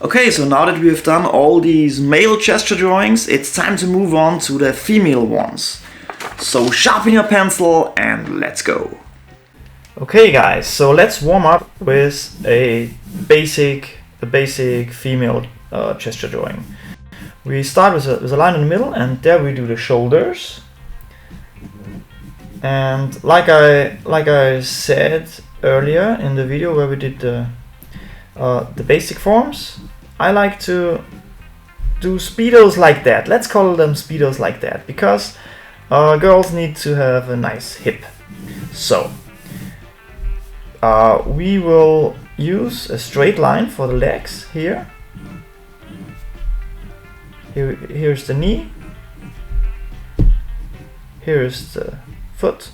Okay, so now that we have done all these male gesture drawings, it's time to move on to the female ones. So sharpen your pencil and let's go. Okay guys, so let's warm up with a basic female gesture drawing. We start with a line in the middle, and there we do the shoulders. And like I said earlier in the video where we did the basic forms, I like to do speedos like that. Let's call them speedos like that, because girls need to have a nice hip. So we will use a straight line for the legs here. Here's the knee. Here's the foot.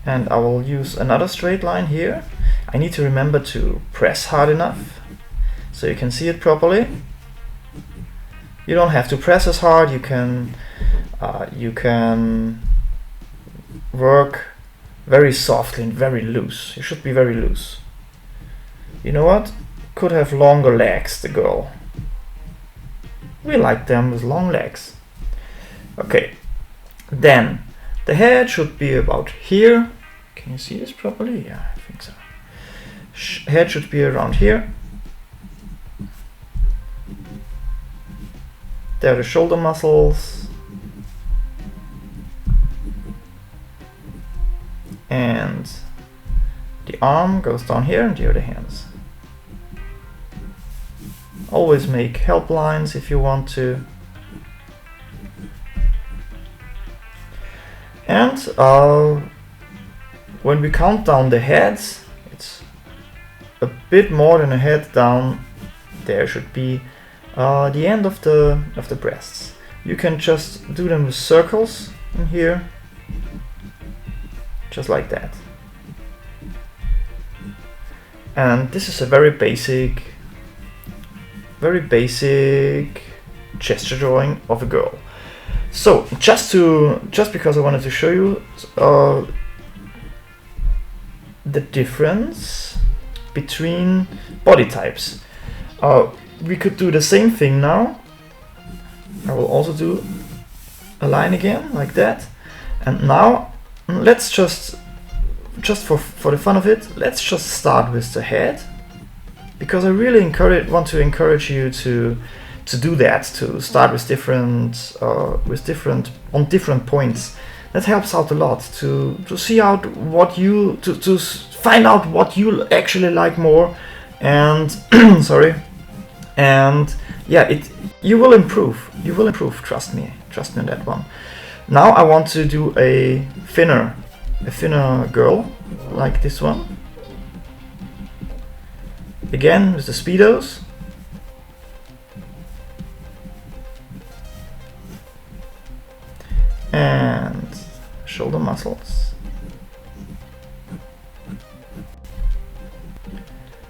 And I will use another straight line here. I need to remember to press hard enough so you can see it properly. You don't have to press as hard. You can work very softly and very loose. You should be very loose. You know what? Could have longer legs, the girl. We like them with long legs. Okay, then the head should be about here. Can you see this properly? Yeah, I think so. Head should be around here. There are the shoulder muscles. And the arm goes down here, and here are the hands. Always make help lines if you want to. And when we count down the heads, it's a bit more than a head down. There should be the end of the breasts. You can just do them with circles in here, just like that. And this is a very basic gesture drawing of a girl. So just because I wanted to show you the difference between body types, we could do the same thing now. I will also do a line again like that, and now let's just for the fun of it, let's just start with the head, because I really want to encourage you to do that, to start with different points. That helps out a lot to see out what you to find out what you actually like more, and sorry, and yeah, you will improve. Trust me on that one. Now I want to do a thinner girl like this one. Again with the speedos. And shoulder muscles.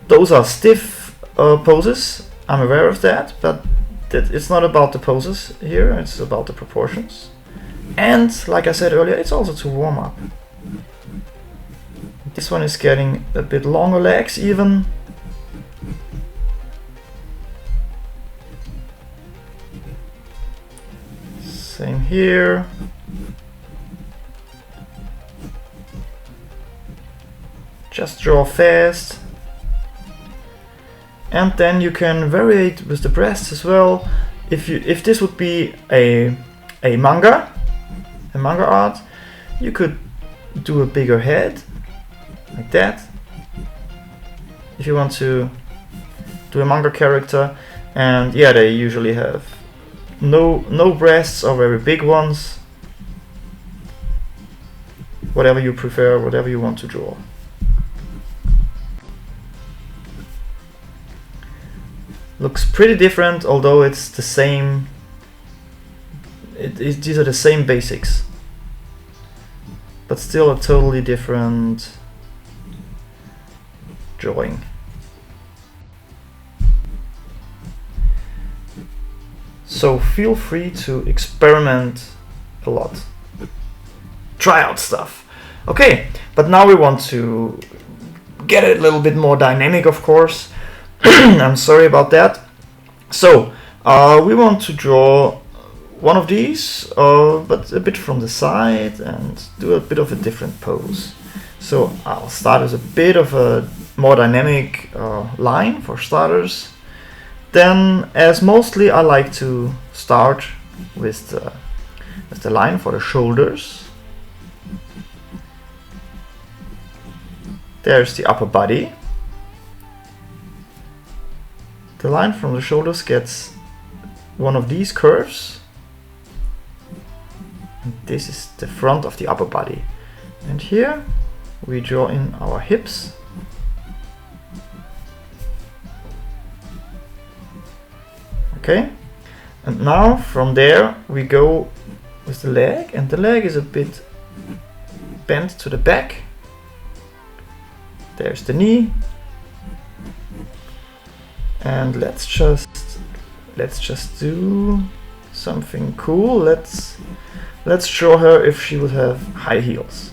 Those are stiff poses, I'm aware of that, but it's not about the poses here, it's about the proportions. And like I said earlier, it's also to warm up. This one is getting a bit longer legs even. Same here. Just draw fast. And then you can vary it with the breasts as well. If this would be a manga art, you could do a bigger head like that. If you want to do a manga character, and yeah, they usually have no breasts or very big ones. Whatever you prefer, whatever you want to draw. Looks pretty different, although it's the same. These are the same basics, but still a totally different drawing. So feel free to experiment a lot. Try out stuff. Okay, but now we want to get it a little bit more dynamic, of course. I'm sorry about that. So we want to draw one of these, but a bit from the side, and do a bit of a different pose. So I'll start with a bit of a more dynamic line for starters. Then, as mostly I like to start with the line for the shoulders. There's the upper body. The line from the shoulders gets one of these curves. And this is the front of the upper body. And here we draw in our hips. Okay, and now from there we go with the leg, and the leg is a bit bent to the back. There's the knee, and let's just do something cool. Let's show her if she would have high heels.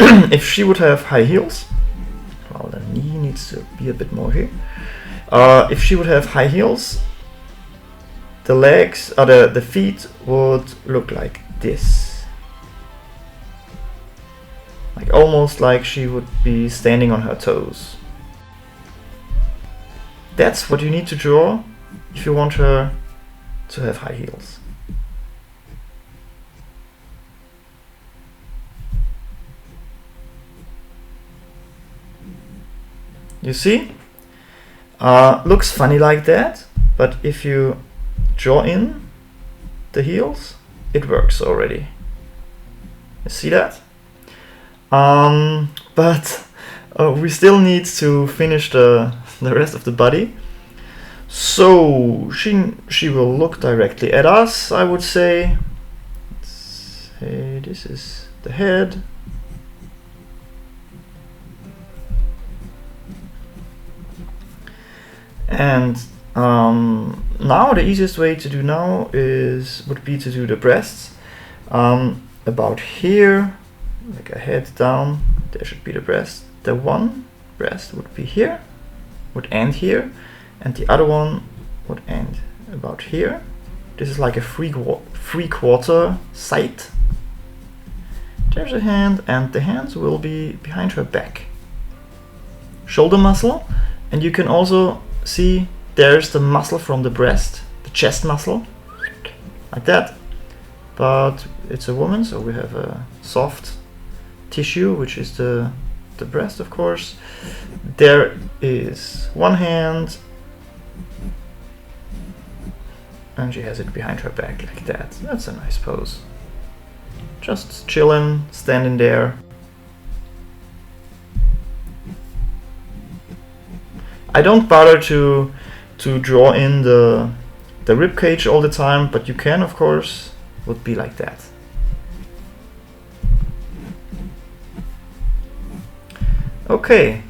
If she would have high heels, well, the knee needs to be a bit more here. If she would have high heels, the legs, or the feet would look like this. Like almost like she would be standing on her toes. That's what you need to draw if you want her to have high heels. You see? Looks funny like that, but if you draw in the heels, it works already. You see that? But we still need to finish the rest of the body. So she will look directly at us, I would say. Let's say this is the head. And now the easiest way to do now would be to do the breasts. About here, like a head down, there should be the breast. The one breast would be here, would end here, and the other one would end about here. This is like a three-quarter sight. There's a hand, and the hands will be behind her back. Shoulder muscle, and you can also see there's the muscle from the breast, the chest muscle, like that. But it's a woman, so we have a soft tissue, which is the breast, of course. There is one hand, and she has it behind her back like that. That's a nice pose. Just chilling, standing there. I don't bother to draw in the rib cage all the time, but you can, of course. Would be like that. Okay,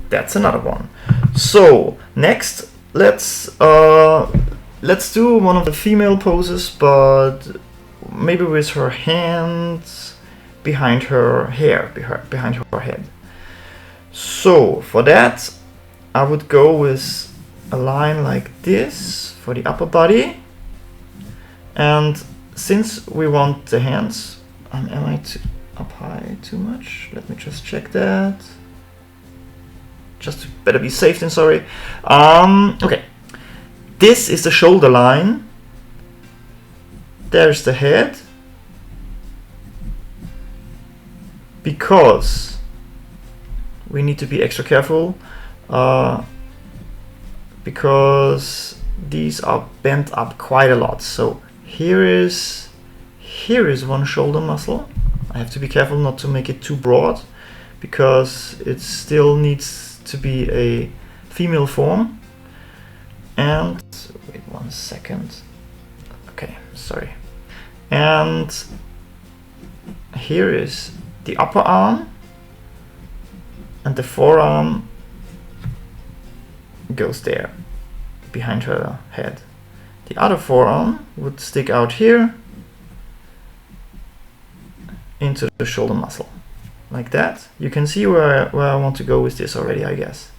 that's another one. So next, let's do one of the female poses, but maybe with her hands behind her hair, behind her head. So for that, I would go with a line like this for the upper body, and since we want the hands, am I up high too much? Let me just check that. Just better be safe than sorry. Okay, this is the shoulder line. There's the head, because we need to be extra careful. Because these are bent up quite a lot. So here is one shoulder muscle. I have to be careful not to make it too broad, because it still needs to be a female form. And wait 1 second. Okay, sorry. And here is the upper arm, and the forearm goes there behind her head. The other forearm would stick out here into the shoulder muscle. like that. You can see where I want to go with this already, I guess.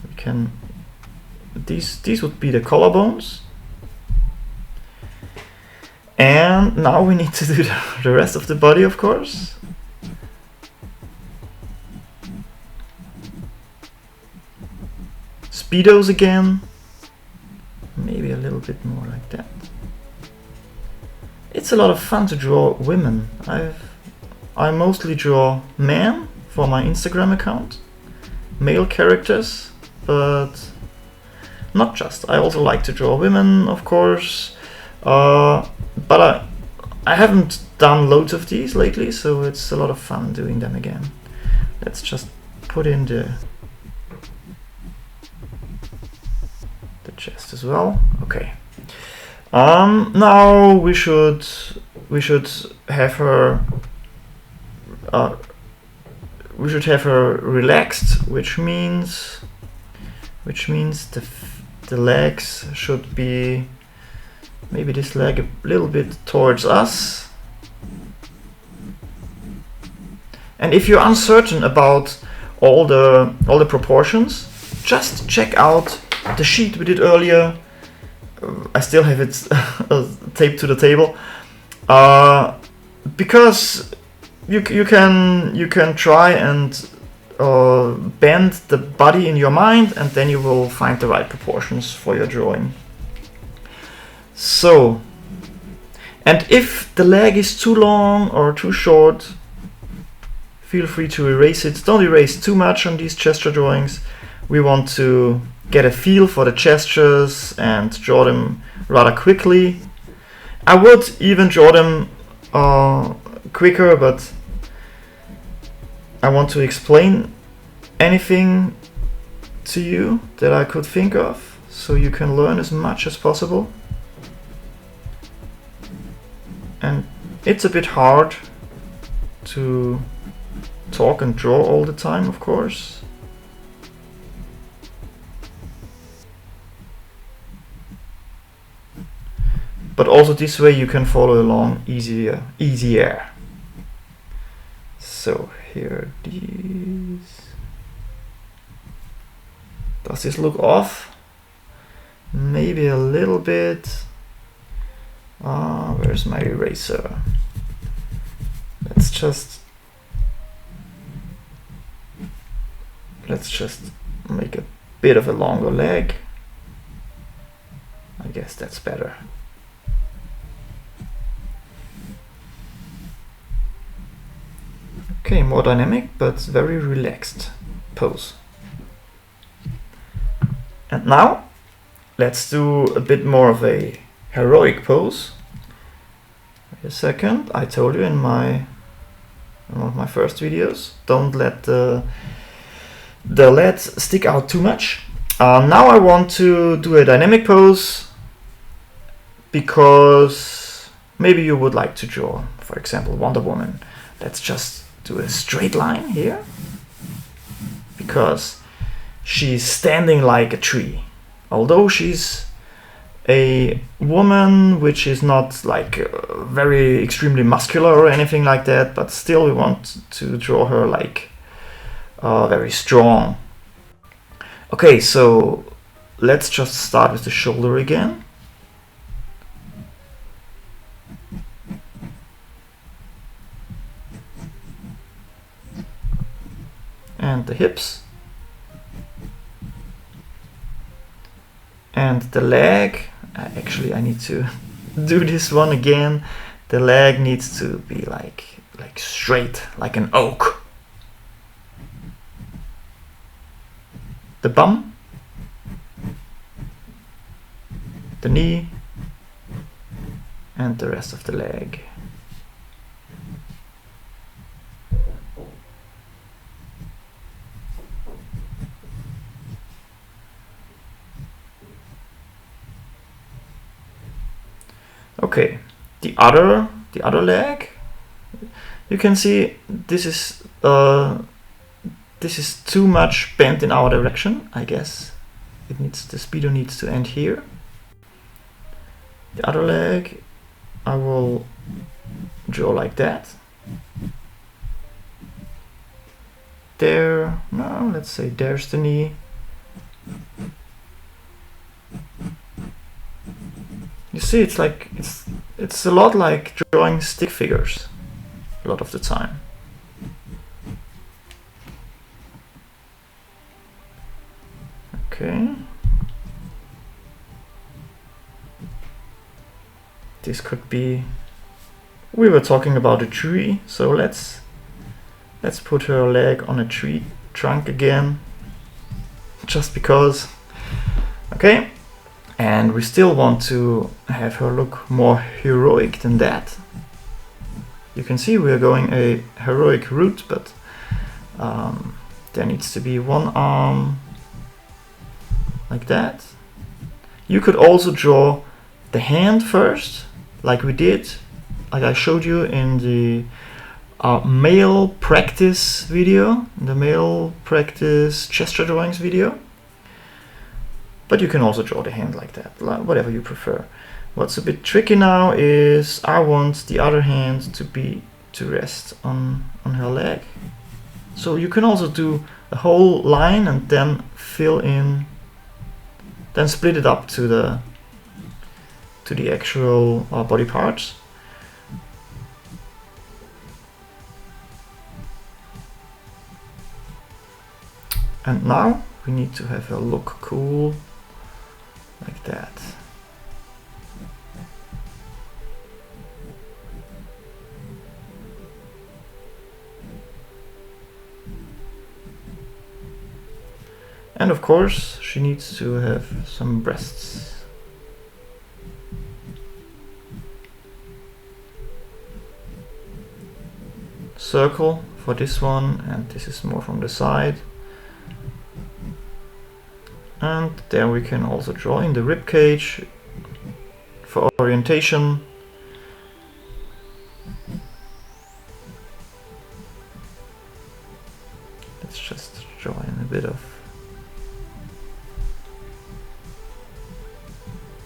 We can, these would be the collarbones. And now we need to do the rest of the body, of course. Speedos again. Maybe a little bit more like that. It's a lot of fun to draw women. I mostly draw men for my Instagram account, male characters, but not just. I also like to draw women, of course, but I haven't done loads of these lately, so it's a lot of fun doing them again. Let's just put in the chest as well. Okay. Now we should have her relaxed, which means the legs should be maybe this leg a little bit towards us. And if you're uncertain about all the proportions, just check out the sheet we did earlier. I still have it taped to the table, because you can try and bend the body in your mind, and then you will find the right proportions for your drawing. So, and if the leg is too long or too short, feel free to erase it. Don't erase too much on these gesture drawings. We want to get a feel for the gestures and draw them rather quickly. I would even draw them quicker, but I want to explain anything to you that I could think of, so you can learn as much as possible. And it's a bit hard to talk and draw all the time, of course. But also this way you can follow along easier. So here these. Does this look off? Maybe a little bit. Where's my eraser? Let's just make a bit of a longer leg. I guess that's better. Okay, more dynamic, but very relaxed pose. And now, let's do a bit more of a heroic pose. Wait a second, I told you in one of my first videos, don't let the legs stick out too much. Now I want to do a dynamic pose, because maybe you would like to draw, for example, Wonder Woman. Let's just do a straight line here, because she's standing like a tree. Although she's a woman which is not like very extremely muscular or anything like that, but still we want to draw her like very strong. Okay, so let's just start with the shoulder again. And the hips. And the leg. Actually, I need to do this one again. The leg needs to be like straight, like an oak. The bum. The knee. And the rest of the leg. Okay, the other leg. You can see this is too much bent in our direction. I guess the speedo needs to end here. The other leg, I will draw like that. there. No, let's say there's the knee. You see, it's like it's a lot like drawing stick figures a lot of the time. Okay. This could be, we were talking about a tree, so let's put her leg on a tree trunk again, just because. Okay, and we still want to have her look more heroic than that. You can see we're going a heroic route, but there needs to be one arm like that. You could also draw the hand first, like we did, like I showed you in the male practice video, the male practice gesture drawings video. But you can also draw the hand like that, whatever you prefer. What's a bit tricky now is I want the other hand to rest on her leg. So you can also do a whole line and then fill in, then split it up to the actual body parts. And now we need to have her look cool like that. And of course, she needs to have some breasts. Circle for this one, and this is more from the side. And there we can also draw in the rib cage for orientation. Let's just draw in a bit of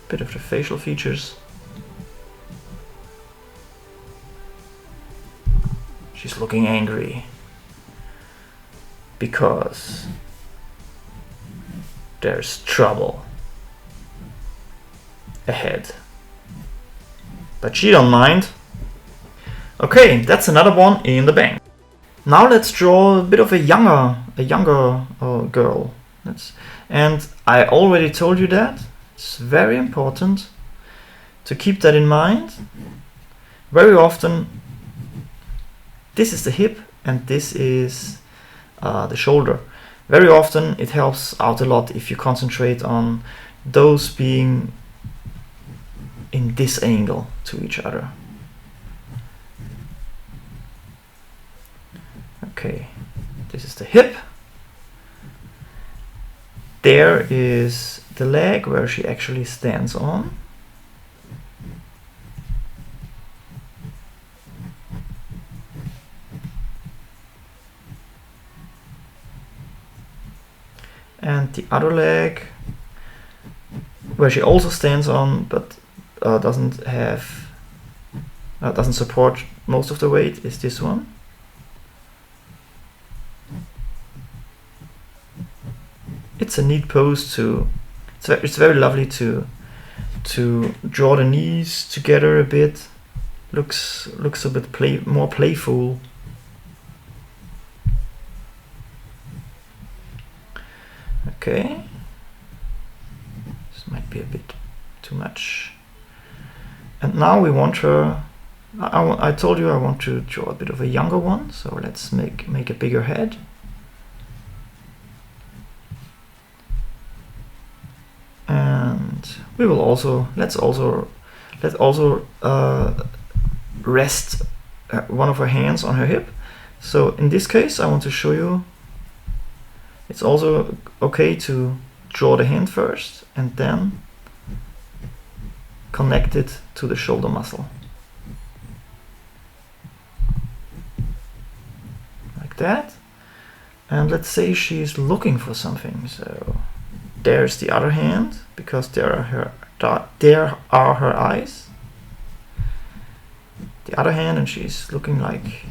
the facial features. She's looking angry because there's trouble ahead. But she don't mind. Okay, that's another one in the bank. Now let's draw a bit of a younger girl. And I already told you that it's very important to keep that in mind. Very often, this is the hip and this is the shoulder. Very often it helps out a lot if you concentrate on those being in this angle to each other. Okay, this is the hip. There is the leg where she actually stands on. And the other leg where she also stands on but doesn't support most of the weight is this one. It's a neat pose to, it's very lovely to draw the knees together a bit. Looks a bit more playful. Okay, this might be a bit too much. And now we want her, I told you I want to draw a bit of a younger one, so let's make a bigger head. And we will also, let's also rest one of her hands on her hip. So in this case I want to show you it's also okay to draw the hand first and then connect it to the shoulder muscle. Like that. And let's say she's looking for something. So there's the other hand, because there are her eyes. The other hand, and she's looking like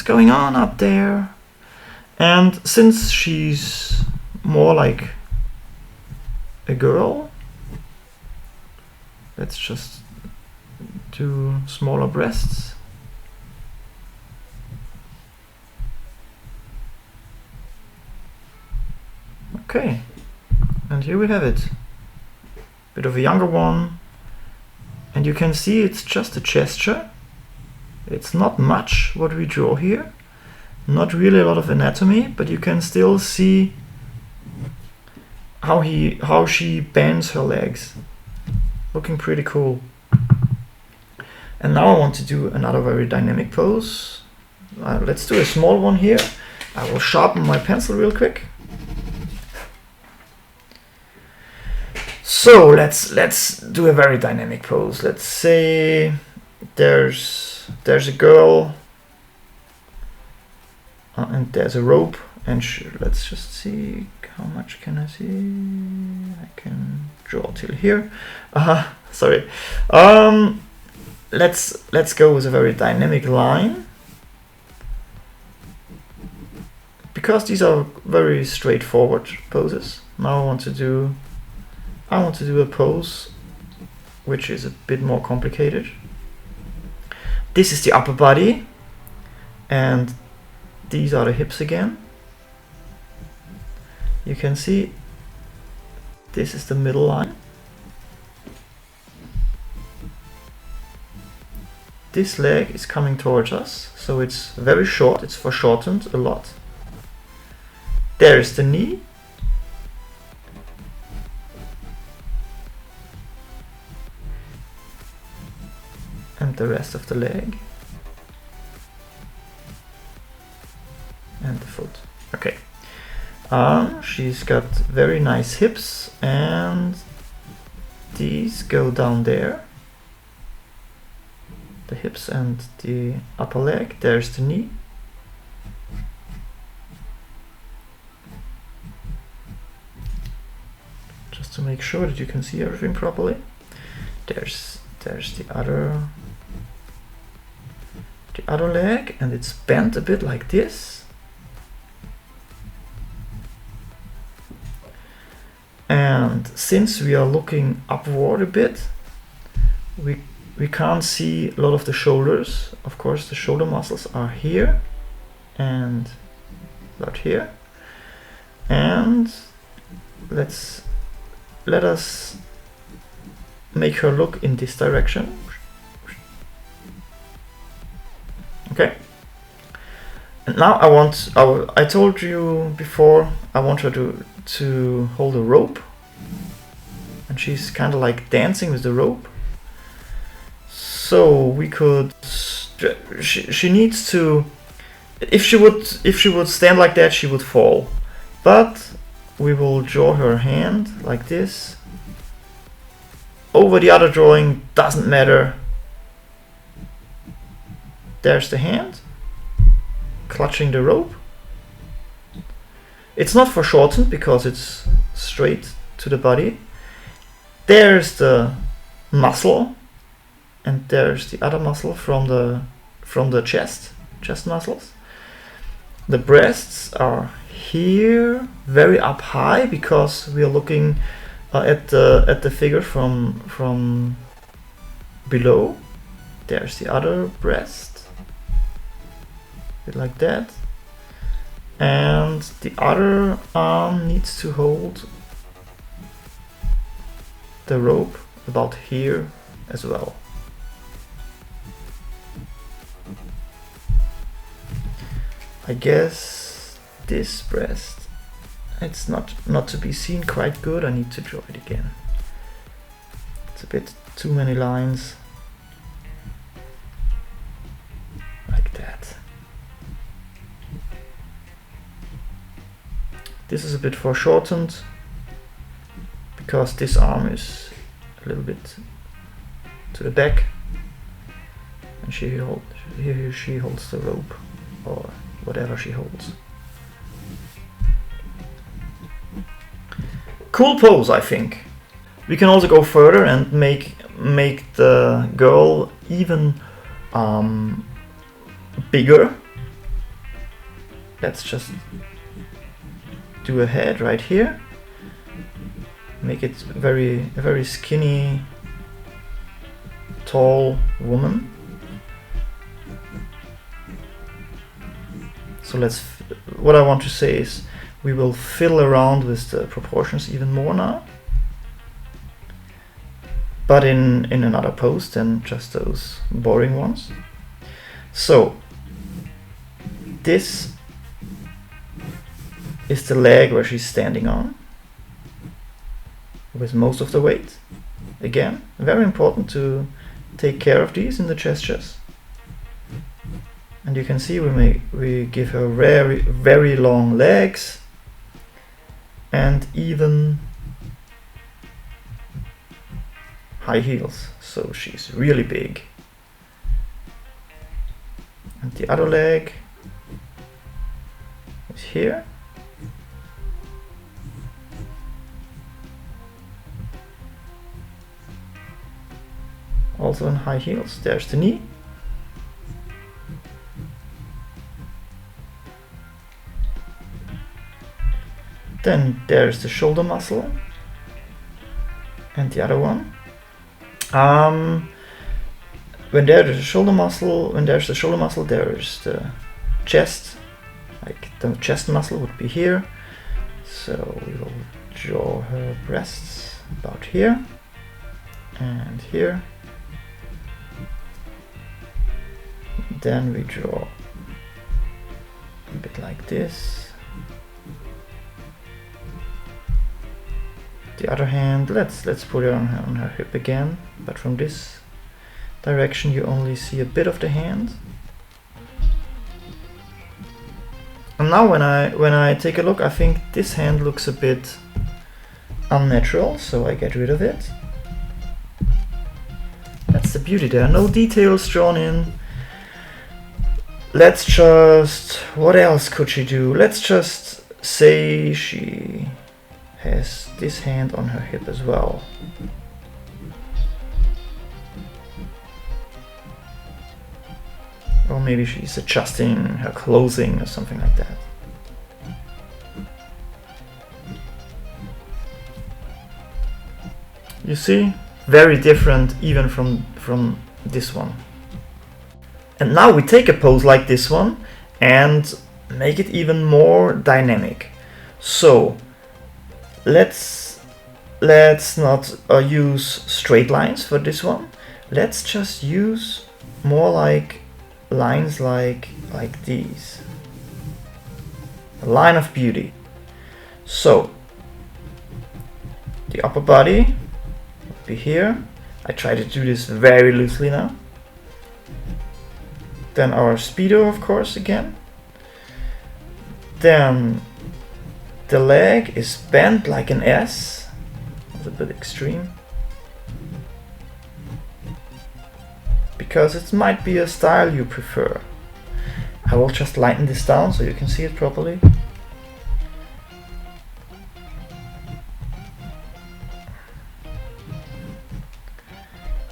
what's going on up there? And since she's more like a girl, let's just do smaller breasts. Okay, and here we have it. Bit of a younger one, and you can see it's just a gesture. It's not much what we draw here, not really a lot of anatomy, but you can still see how she bends her legs. Looking pretty cool. And now I want to do another very dynamic pose. Let's do a small one here. I will sharpen my pencil real quick. So let's do a very dynamic pose. Let's say there's a girl and there's a rope, and let's just see how much can I see. I can draw till here. Sorry. Let's go with a very dynamic line, because these are very straightforward poses. Now I want to do a pose which is a bit more complicated. This is the upper body, and these are the hips again. You can see this is the middle line. This leg is coming towards us, so it's very short, it's foreshortened a lot. There is the knee. And the rest of the leg. And the foot. Okay. She's got very nice hips, and these go down there. The hips and the upper leg. There's the knee. Just to make sure that you can see everything properly. There's the other leg, and it's bent a bit like this. And since we are looking upward a bit, we can't see a lot of the shoulders. Of course, the shoulder muscles are here and about here. And let us make her look in this direction. Okay. And now I told you before, I want her to hold a rope, and she's kind of like dancing with the rope. So we could, she needs to, if she would stand like that, she would fall. But we will draw her hand like this. Over the other drawing, doesn't matter. There's the hand, clutching the rope. It's not foreshortened because it's straight to the body. There's the muscle, and there's the other muscle from the chest muscles. The breasts are here, very up high, because we are looking at the figure from below. There's the other breast, a bit like that, and the other arm needs to hold the rope about here as well. I guess this breast, it's not to be seen quite good. I need to draw it again. It's a bit too many lines. Like that. This is a bit foreshortened because this arm is a little bit to the back, and she holds the rope, or whatever she holds. Cool pose, I think. We can also go further and make the girl even bigger. let's just do a head right here. Make it a very skinny, tall woman. So what I want to say is we will fiddle around with the proportions even more now, but in another pose than just those boring ones. So this is the leg where she's standing on with most of the weight. Again, very important to take care of these in the gestures. And you can see we give her very long legs and even high heels, so she's really big. And the other leg is here. Also in high heels. There's the knee. Then there's the shoulder muscle and the other one. When there's the shoulder muscle, there's the chest. Like the chest muscle would be here. So we will draw her breasts about here and here. Then we draw a bit like this. The other hand, let's put it on her hip again, but from this direction you only see a bit of the hand. And now when I take a look, I think this hand looks a bit unnatural, so I get rid of it. That's the beauty, there are no details drawn in. Let's just, what else could she do? Let's just say she has this hand on her hip as well. Or maybe she's adjusting her clothing or something like that. You see? Very different even from this one. And now we take a pose like this one and make it even more dynamic. So let's not use straight lines for this one. Let's just use more like lines like these. A line of beauty. So the upper body would be here. I try to do this very loosely now. Then our speedo, of course, again. Then the leg is bent like an S. That's a bit extreme. Because it might be a style you prefer. I will just lighten this down so you can see it properly.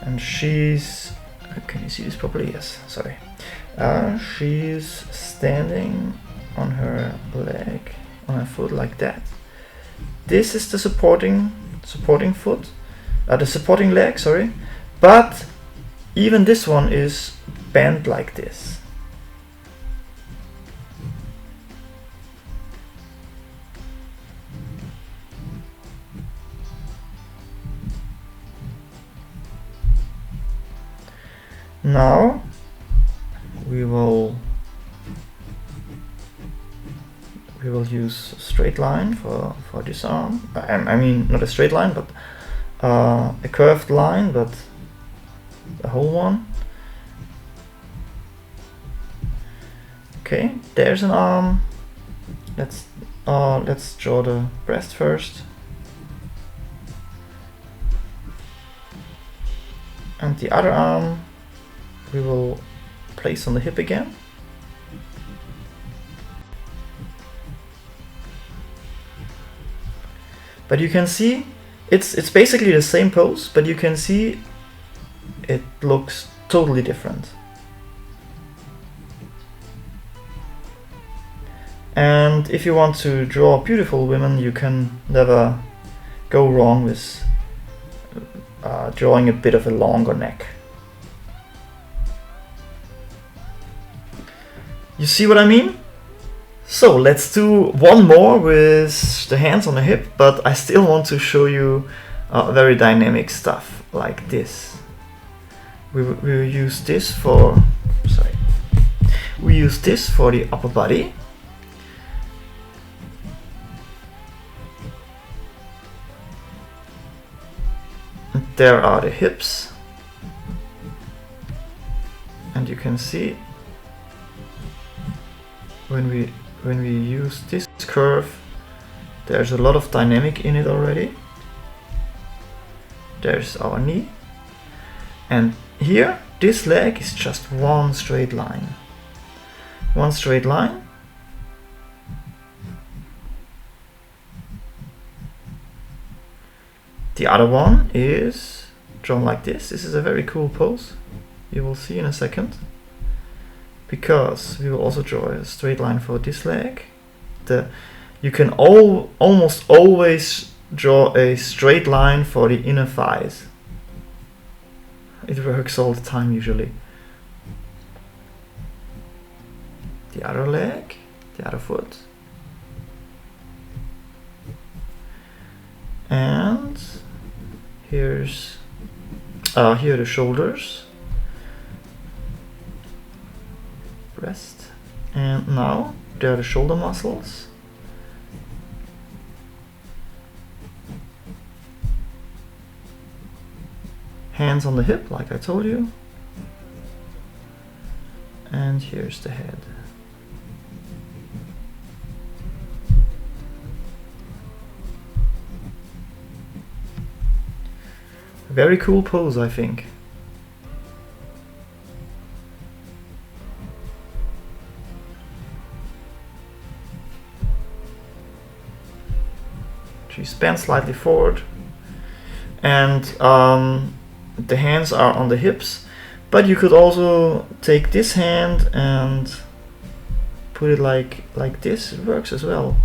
And she's... Can you see this properly? Yes, sorry. She's standing on her leg, on her foot like that. This is the supporting foot, the supporting leg, sorry. But even this one is bent like this. Now we will use a straight line for this arm. I mean, not a straight line, but a curved line, but the whole one. Okay, there's an arm. Let's draw the breast first. And the other arm we will place on the hip again. But you can see it's basically the same pose, but you can see it looks totally different. And if you want to draw beautiful women, you can never go wrong with drawing a bit of a longer neck. You see what I mean? So let's do one more with the hands on the hip, but I still want to show you very dynamic stuff like this. We will use this for, we use this for the upper body. And there are the hips. And you can see when we use this curve, there's a lot of dynamic in it already. There's our knee. And here, this leg is just one straight line. One straight line. The other one is drawn like this. This is a very cool pose. You will see in a second. Because we will also draw a straight line for this leg. You can almost always draw a straight line for the inner thighs. It works all the time usually. The other leg, the other foot. And here are the shoulders. Breast. And now there are the shoulder muscles. Hands on the hip, like I told you. And here's the head. Very cool pose, I think. She's bent slightly forward, and the hands are on the hips, but you could also take this hand and put it like this. It works as well.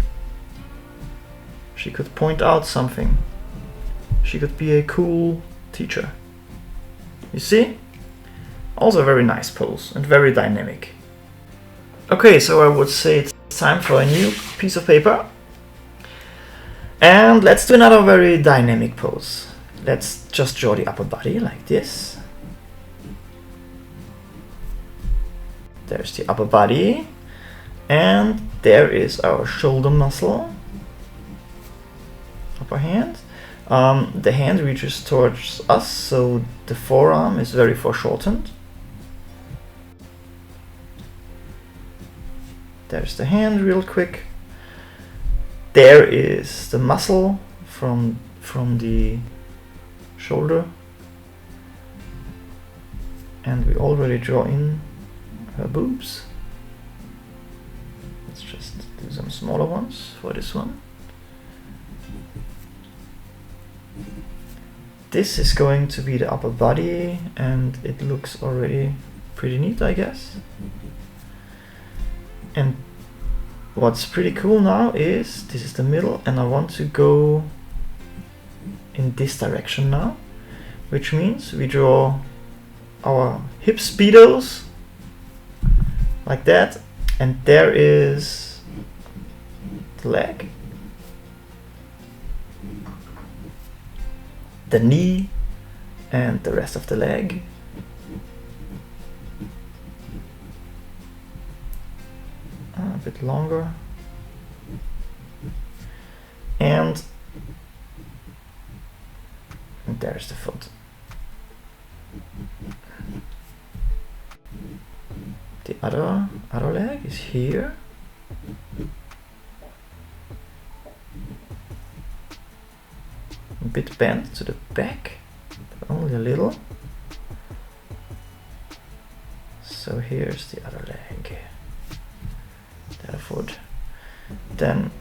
She could point out something. She could be a cool teacher. You see? Also a very nice pose and very dynamic. Okay, so I would say it's time for a new piece of paper. And let's do another very dynamic pose. Let's just draw the upper body like this. There's the upper body. And there is our shoulder muscle. Upper hand. The hand reaches towards us, so the forearm is very foreshortened. There's the hand real quick. There is the muscle from the shoulder. And we already draw in her boobs. Let's just do some smaller ones for this one. This is going to be the upper body, and it looks already pretty neat, I guess. And what's pretty cool now is this is the middle, and I want to go in this direction now, which means we draw our hip speedos like that, and there is the leg, the knee, and the rest of the leg. A bit longer. And there's the foot. The other leg is here. A bit bent to the back, but only a little. So here's the other leg. The other foot. Then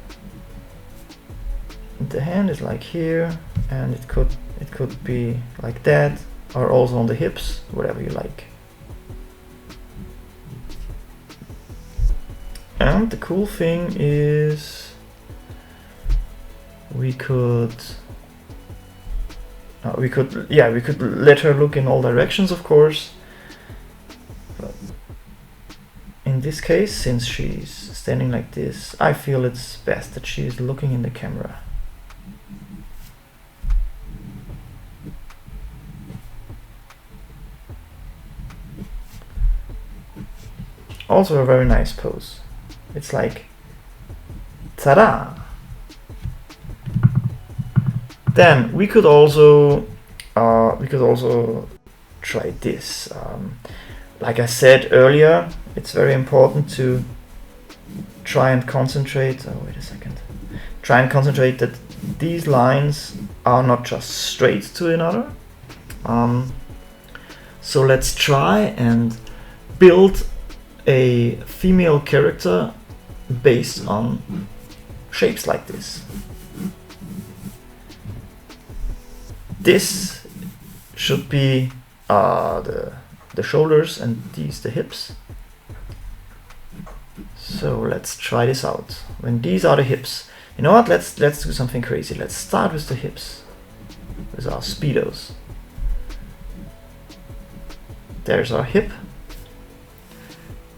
the hand is like here, and it could be like that, or also on the hips, whatever you like. And the cool thing is we could let her look in all directions, of course. But in this case, since she's standing like this, I feel it's best that she's looking in the camera. Also a very nice pose. It's like, ta-da! Then we could also try this. Like I said earlier, it's very important to try and concentrate. Oh, wait a second. Try and concentrate that these lines are not just straight to another. So let's try and build a female character based on shapes like this. This should be the shoulders and these the hips. So let's try this out. When these are the hips, you know what? Let's do something crazy. Let's start with the hips, with our speedos. There's our hip.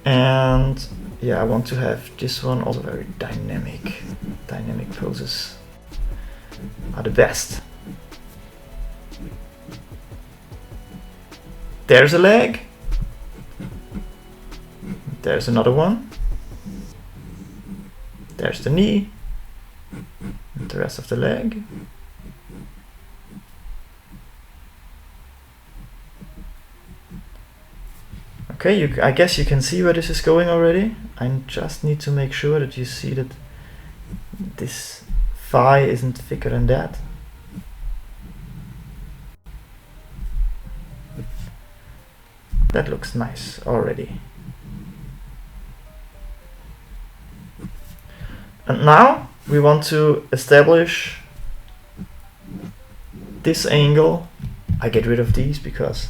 And yeah, I want to have this one also very dynamic. Dynamic poses are the best. There's a leg. There's another one. There's the knee. And the rest of the leg. Okay, I guess you can see where this is going already. I just need to make sure that you see that this thigh isn't thicker than that. That looks nice already. And now we want to establish this angle. I get rid of these because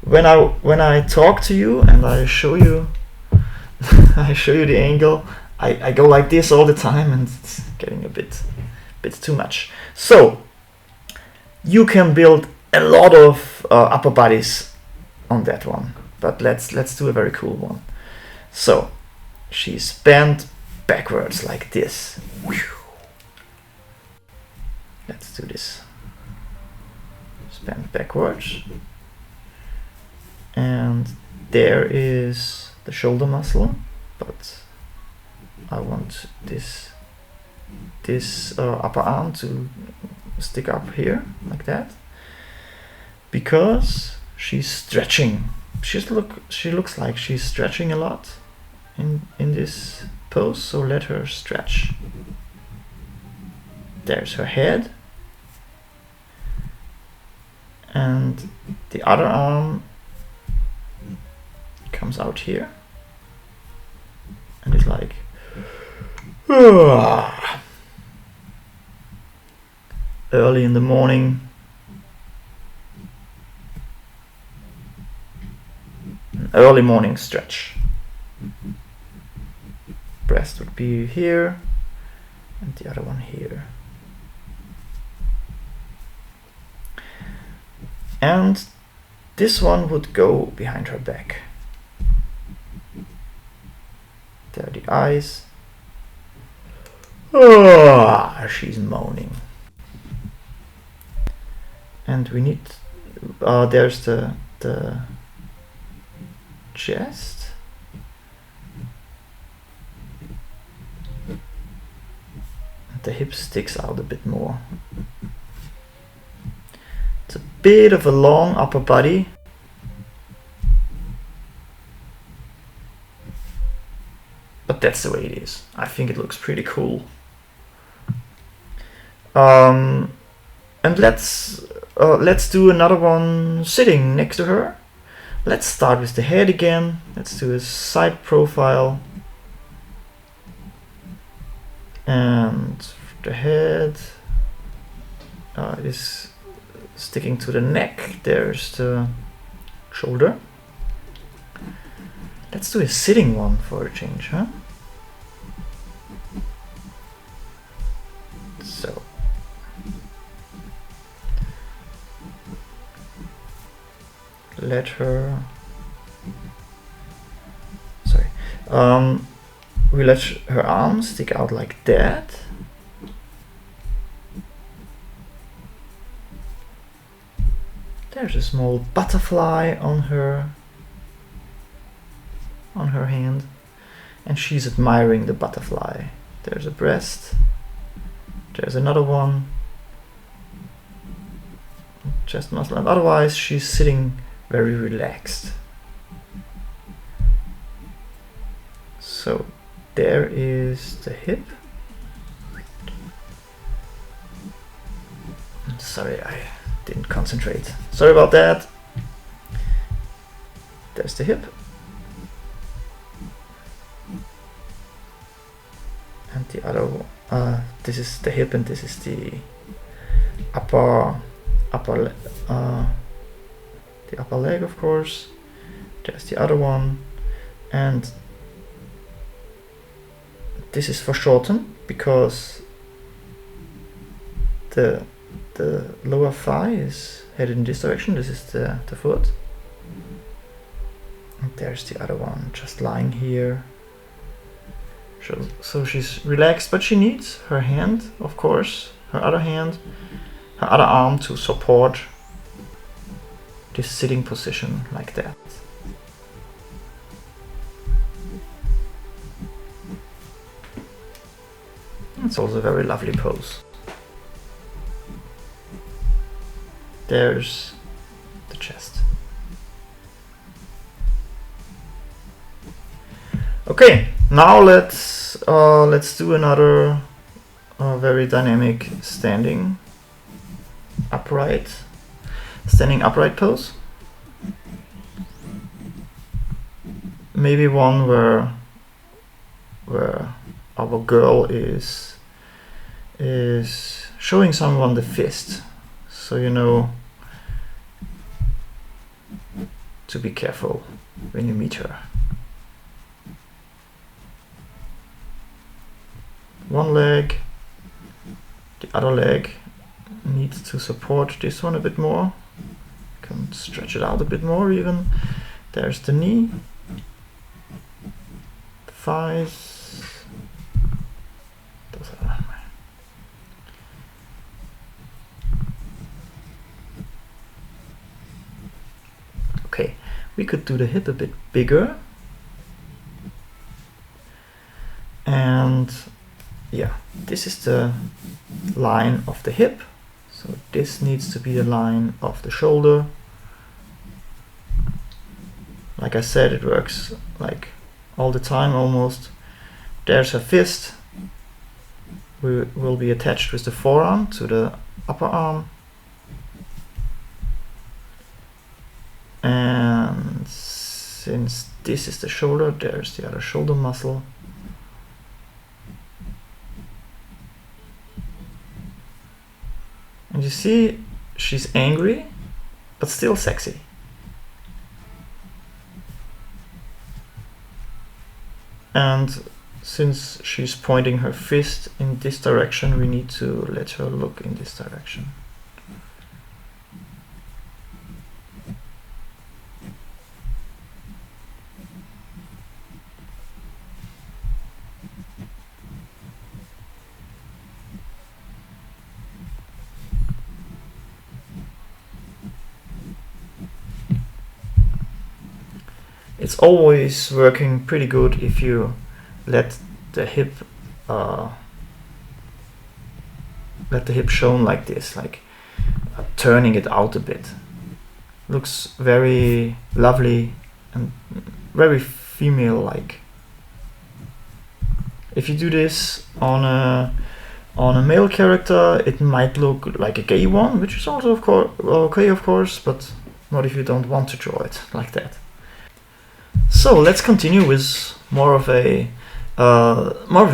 when I talk to you and I show you I show you the angle, I go like this all the time and it's getting a bit too much. So you can build a lot of upper bodies on that one, but let's do a very cool one. So she's bent backwards like this. Let's do this. She's bent backwards. And there is the shoulder muscle, but I want this upper arm to stick up here like that, because she's stretching. She looks like she's stretching a lot in this pose, so let her stretch. There's her head, and the other arm comes out here and it's like early in the morning. An early morning stretch. Breast would be here and the other one here. And this one would go behind her back. There are the eyes. She's moaning. And we need, there's the chest. The hip sticks out a bit more. It's a bit of a long upper body. But that's the way it is. I think it looks pretty cool. And let's do another one sitting next to her. Let's start with the head again. Let's do a side profile. And the head is sticking to the neck. There's the shoulder. Let's do a sitting one for a change, huh? let her, sorry, we let her arms stick out like that. There's a small butterfly on her hand, and she's admiring the butterfly. There's a breast, there's another one, chest muscle, and otherwise she's sitting very relaxed. So there is the hip. Sorry, I didn't concentrate. Sorry about that. There's the hip. And the other, this is the hip, and this is the upper leg, of course. There's the other one, and this is for shorten because the lower thigh is headed in this direction. This is the foot. And there's the other one just lying here. So she's relaxed, but she needs her hand, of course, her other hand, her other arm to support this sitting position like that. It's also a very lovely pose. There's the chest. Okay, now let's do another very dynamic standing upright pose. Maybe one where our girl is showing someone the fist, so you know to be careful when you meet her. One leg, the other leg needs to support this one a bit more. Can stretch it out a bit more even. There's the knee, the thighs. Those are okay. We could do the hip a bit bigger, and yeah, this is the line of the hip, so this needs to be the line of the shoulder. Like I said, it works like all the time almost. There's her fist. We will be attached with the forearm to the upper arm. And since this is the shoulder, there's the other shoulder muscle. And you see, she's angry, but still sexy. And since she's pointing her fist in this direction, we need to let her look in this direction. It's always working pretty good if you let the hip shown like this, like turning it out a bit. Looks very lovely and very female-like. If you do this on a male character, it might look like a gay one, which is also okay, of course, but not if you don't want to draw it like that. So let's continue with more of a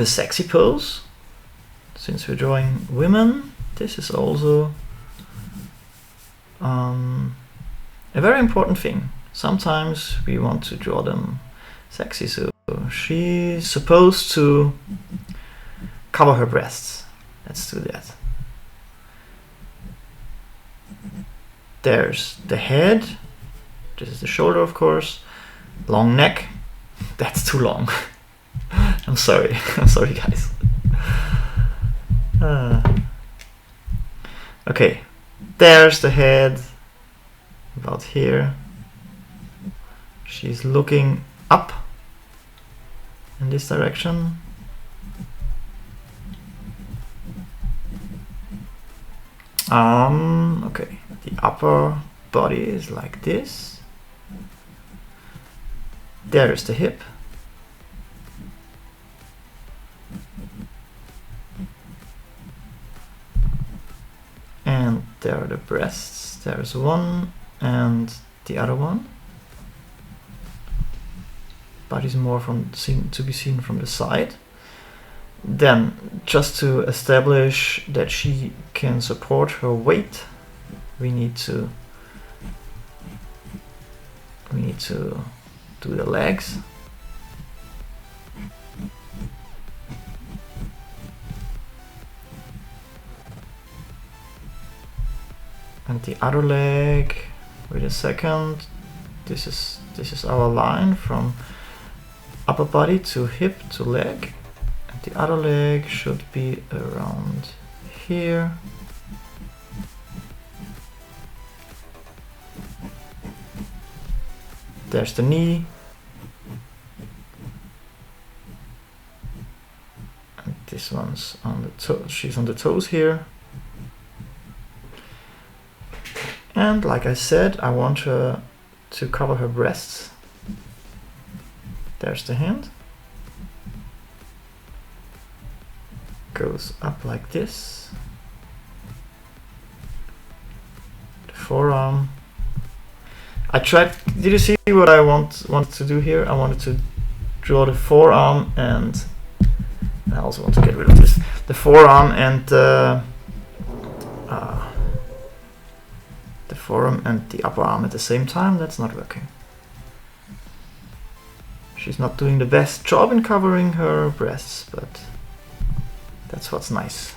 sexy pose. Since we're drawing women, this is also a very important thing. Sometimes we want to draw them sexy, so she's supposed to cover her breasts. Let's do that. There's the head, This is the shoulder, of course. Long neck. That's too long. I'm sorry. I'm sorry, guys. Okay, there's the head. About here. She's looking up in this direction. Okay, the upper body is like this. There's the hip. And there are the breasts. There's one and the other one. Body's more to be seen from the side. Then, just to establish that she can support her weight, we need to do the legs. And the other leg. Wait a second. This is our line from upper body to hip to leg. And the other leg should be around here. There's the knee. And this one's on the toes. She's on the toes here. And like I said, I want her to cover her breasts. There's the hand. Goes up like this. The forearm. I tried. Did you see what I wanted to do here? I wanted to draw the forearm, and I also want to get rid of this. The forearm and the forearm and the upper arm at the same time. That's not working. She's not doing the best job in covering her breasts, but that's what's nice.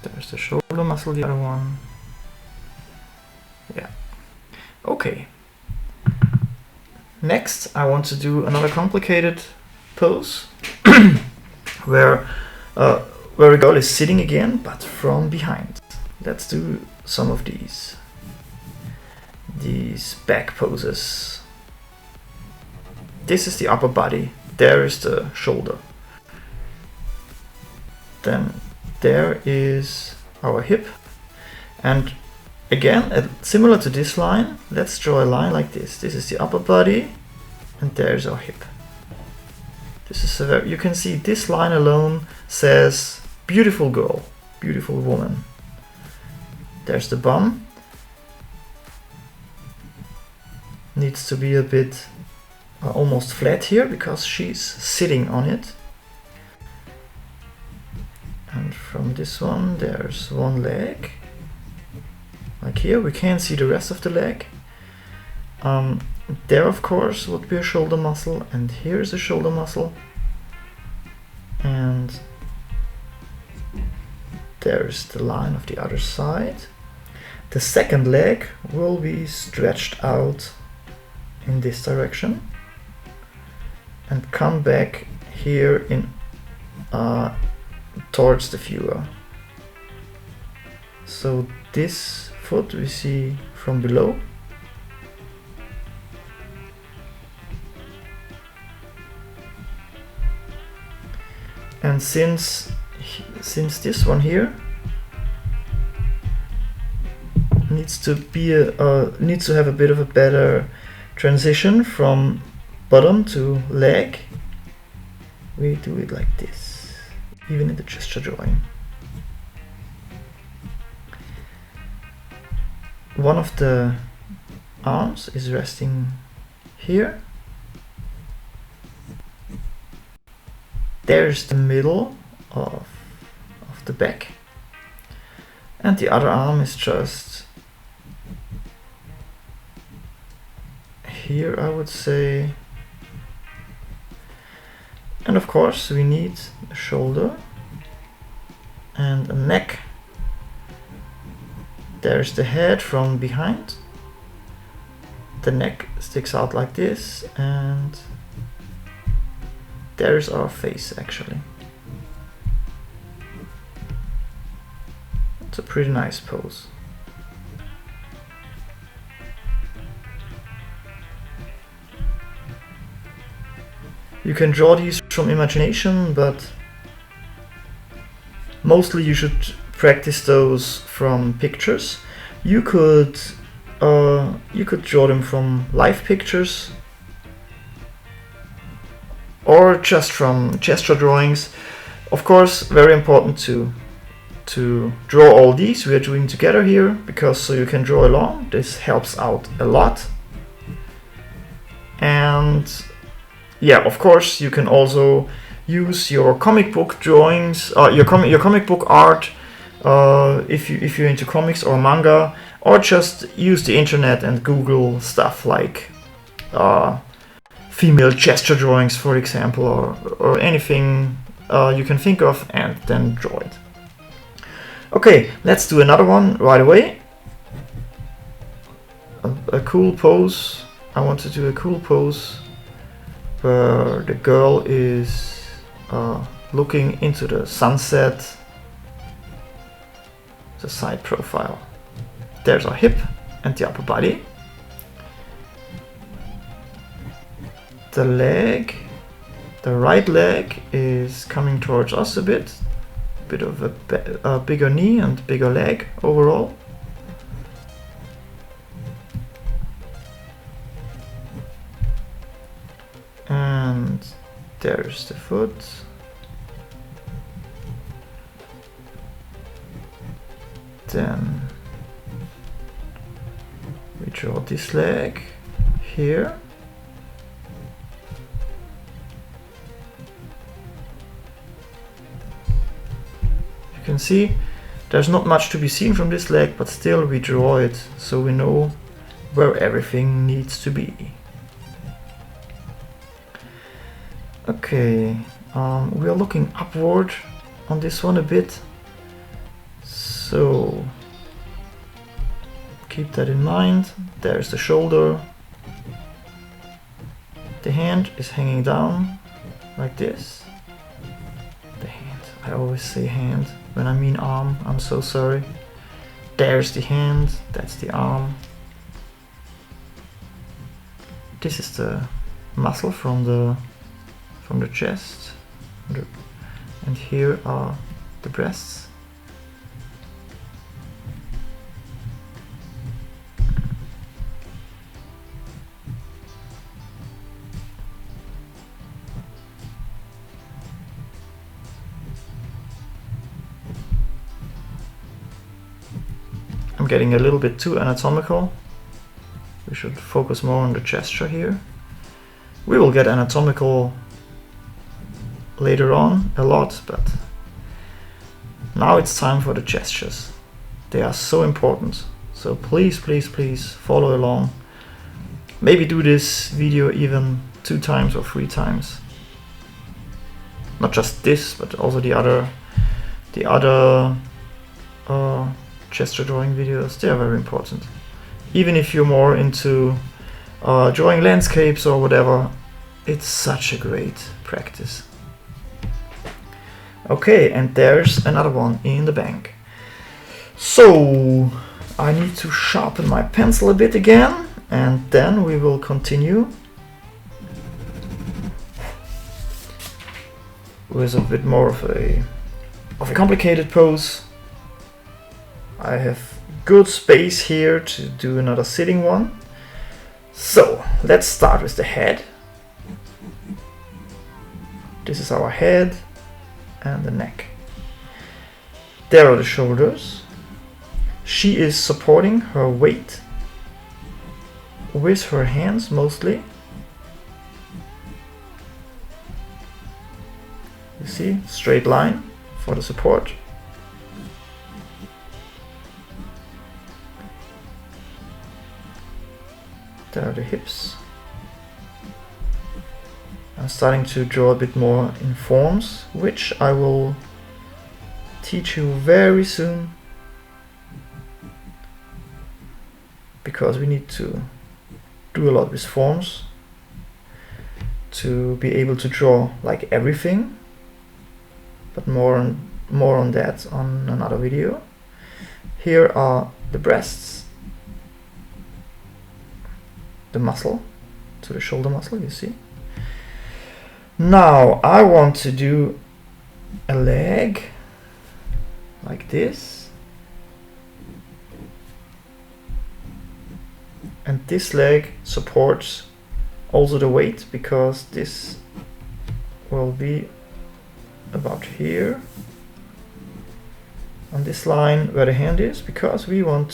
There's the shoulder muscle, the other one. Yeah. Okay. Next, I want to do another complicated pose where the girl is sitting again, but from behind. Let's do some of these back poses. This is the upper body. There is the shoulder. Then there is our hip, and again, similar to this line, let's draw a line like this. This is the upper body, and there's our hip. This is you can see this line alone says beautiful girl, beautiful woman. There's the bum. Needs to be a bit almost flat here because she's sitting on it. And from this one, there's one leg. Like here, we can't see the rest of the leg. There, of course, would be a shoulder muscle, and here's a shoulder muscle. And there's the line of the other side. The second leg will be stretched out in this direction and come back here in towards the viewer. So this foot we see from below. And since this one here needs to have a bit of a better transition from bottom to leg, we do it like this, even in the gesture drawing. one of the arms is resting here. There's the middle of the back, and the other arm is just here, I would say. And of course we need a shoulder and a neck. There's the head from behind. The neck sticks out like this, and there's our face actually. It's a pretty nice pose. You can draw these from imagination, but mostly you should practice those from pictures. You could draw them from live pictures or just from gesture drawings. Of course, very important to draw all these we are doing together here, because so you can draw along. This helps out a lot. And yeah, of course, you can also use your comic book drawings, your comic book art, if you're into comics or manga, or just use the internet and Google stuff like female gesture drawings, for example, or anything you can think of, and then draw it. Okay, let's do another one right away. A cool pose. I want to do a cool pose where the girl is looking into the sunset. The side profile. There's our hip and the upper body. The leg, the right leg is coming towards us a bit of a bigger knee and bigger leg overall. And there's the foot. Then we draw this leg here. You can see there's not much to be seen from this leg, but still we draw it so we know where everything needs to be. Okay, we are looking upward on this one a bit, so keep that in mind. There's the shoulder. The hand is hanging down like this. The hand, I always say hand when I mean arm, I'm so sorry. There's the hand, that's the arm. This is the muscle from the chest, and here are the breasts. I'm getting a little bit too anatomical. We should focus more on the gesture here. We will get anatomical later on a lot, but now it's time for the gestures. They are so important. So please, please, please follow along. Maybe do this video even 2 times or 3 times. Not just this, but also the other gesture drawing videos. They are very important. Even if you're more into drawing landscapes or whatever, it's such a great practice. Okay, and there's another one in the bank. So I need to sharpen my pencil a bit again, and then we will continue with a bit more of a complicated pose. I have good space here to do another sitting one. So let's start with the head. This is our head and the neck. There are the shoulders. She is supporting her weight with her hands mostly. You see, straight line for the support. There are the hips. I'm starting to draw a bit more in forms, which I will teach you very soon, because we need to do a lot with forms to be able to draw like everything, but more on that on another video. Here are the breasts, the muscle, to the shoulder muscle, you see. Now I want to do a leg like this, and this leg supports also the weight, because this will be about here on this line where the hand is, because we want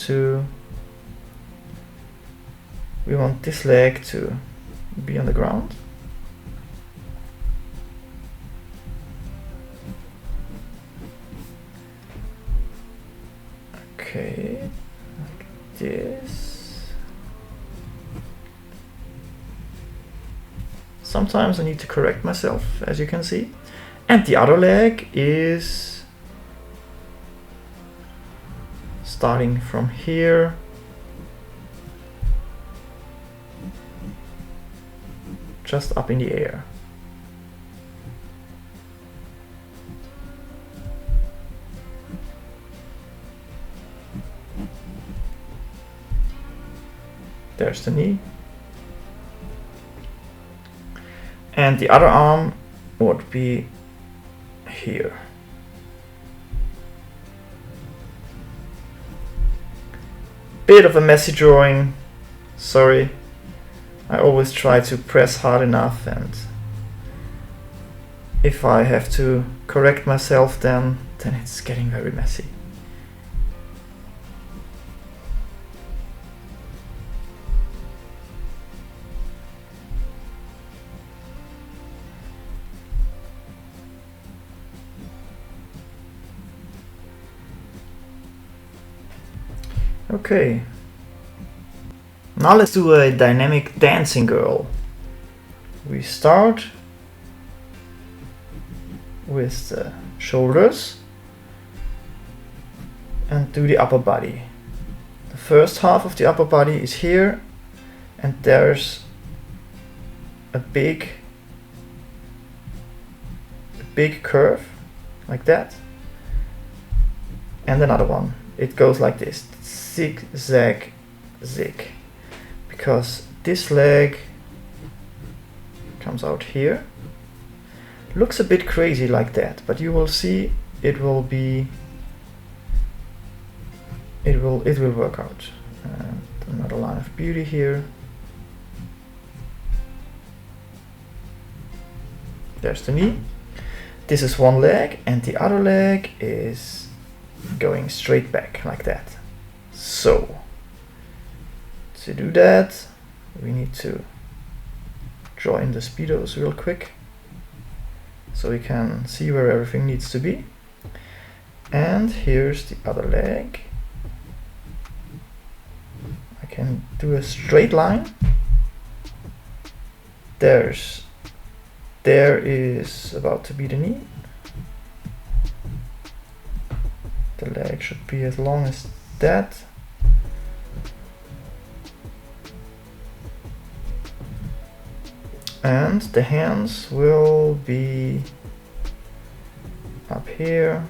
this leg to be on the ground. Okay, like this. Sometimes I need to correct myself, as you can see. And the other leg is starting from here just up in the air. There's the knee. And the other arm would be here. Bit of a messy drawing, sorry. I always try to press hard enough, and if I have to correct myself then it's getting very messy. Okay, now let's do a dynamic dancing girl. We start with the shoulders and do the upper body. The first half of the upper body is here, and there's a big curve like that, and another one. It goes like this, zig, zag, zig, because this leg comes out here. Looks a bit crazy like that, but you will see it will work out. And another line of beauty here. There's the knee. This is one leg, and the other leg is going straight back like that. So to do that, we need to draw in the speedos real quick so we can see where everything needs to be. And here's the other leg. I can do a straight line. There is about to be the knee. The leg should be as long as that. And the hands will be up here.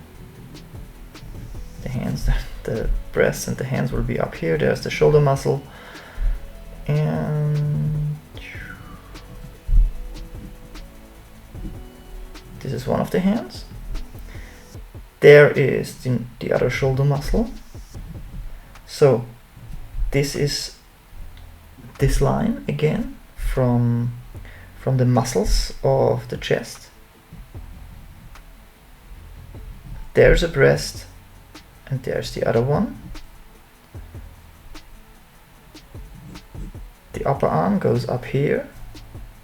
The hands, the breasts and the hands will be up here. There's the shoulder muscle. And this is one of the hands. There is the other shoulder muscle. So this is this line again from the muscles of the chest. There's a breast, and there's the other one. the upper arm goes up here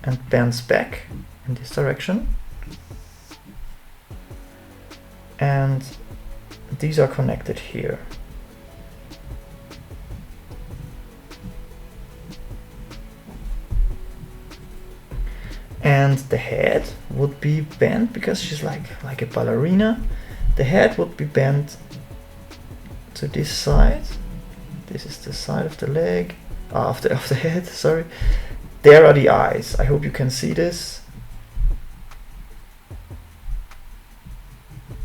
and bends back in this direction. And these are connected here. And the head would be bent because she's like a ballerina. The head would be bent to this side. This is the side of the leg, of the head, sorry. There are the eyes. I hope you can see this.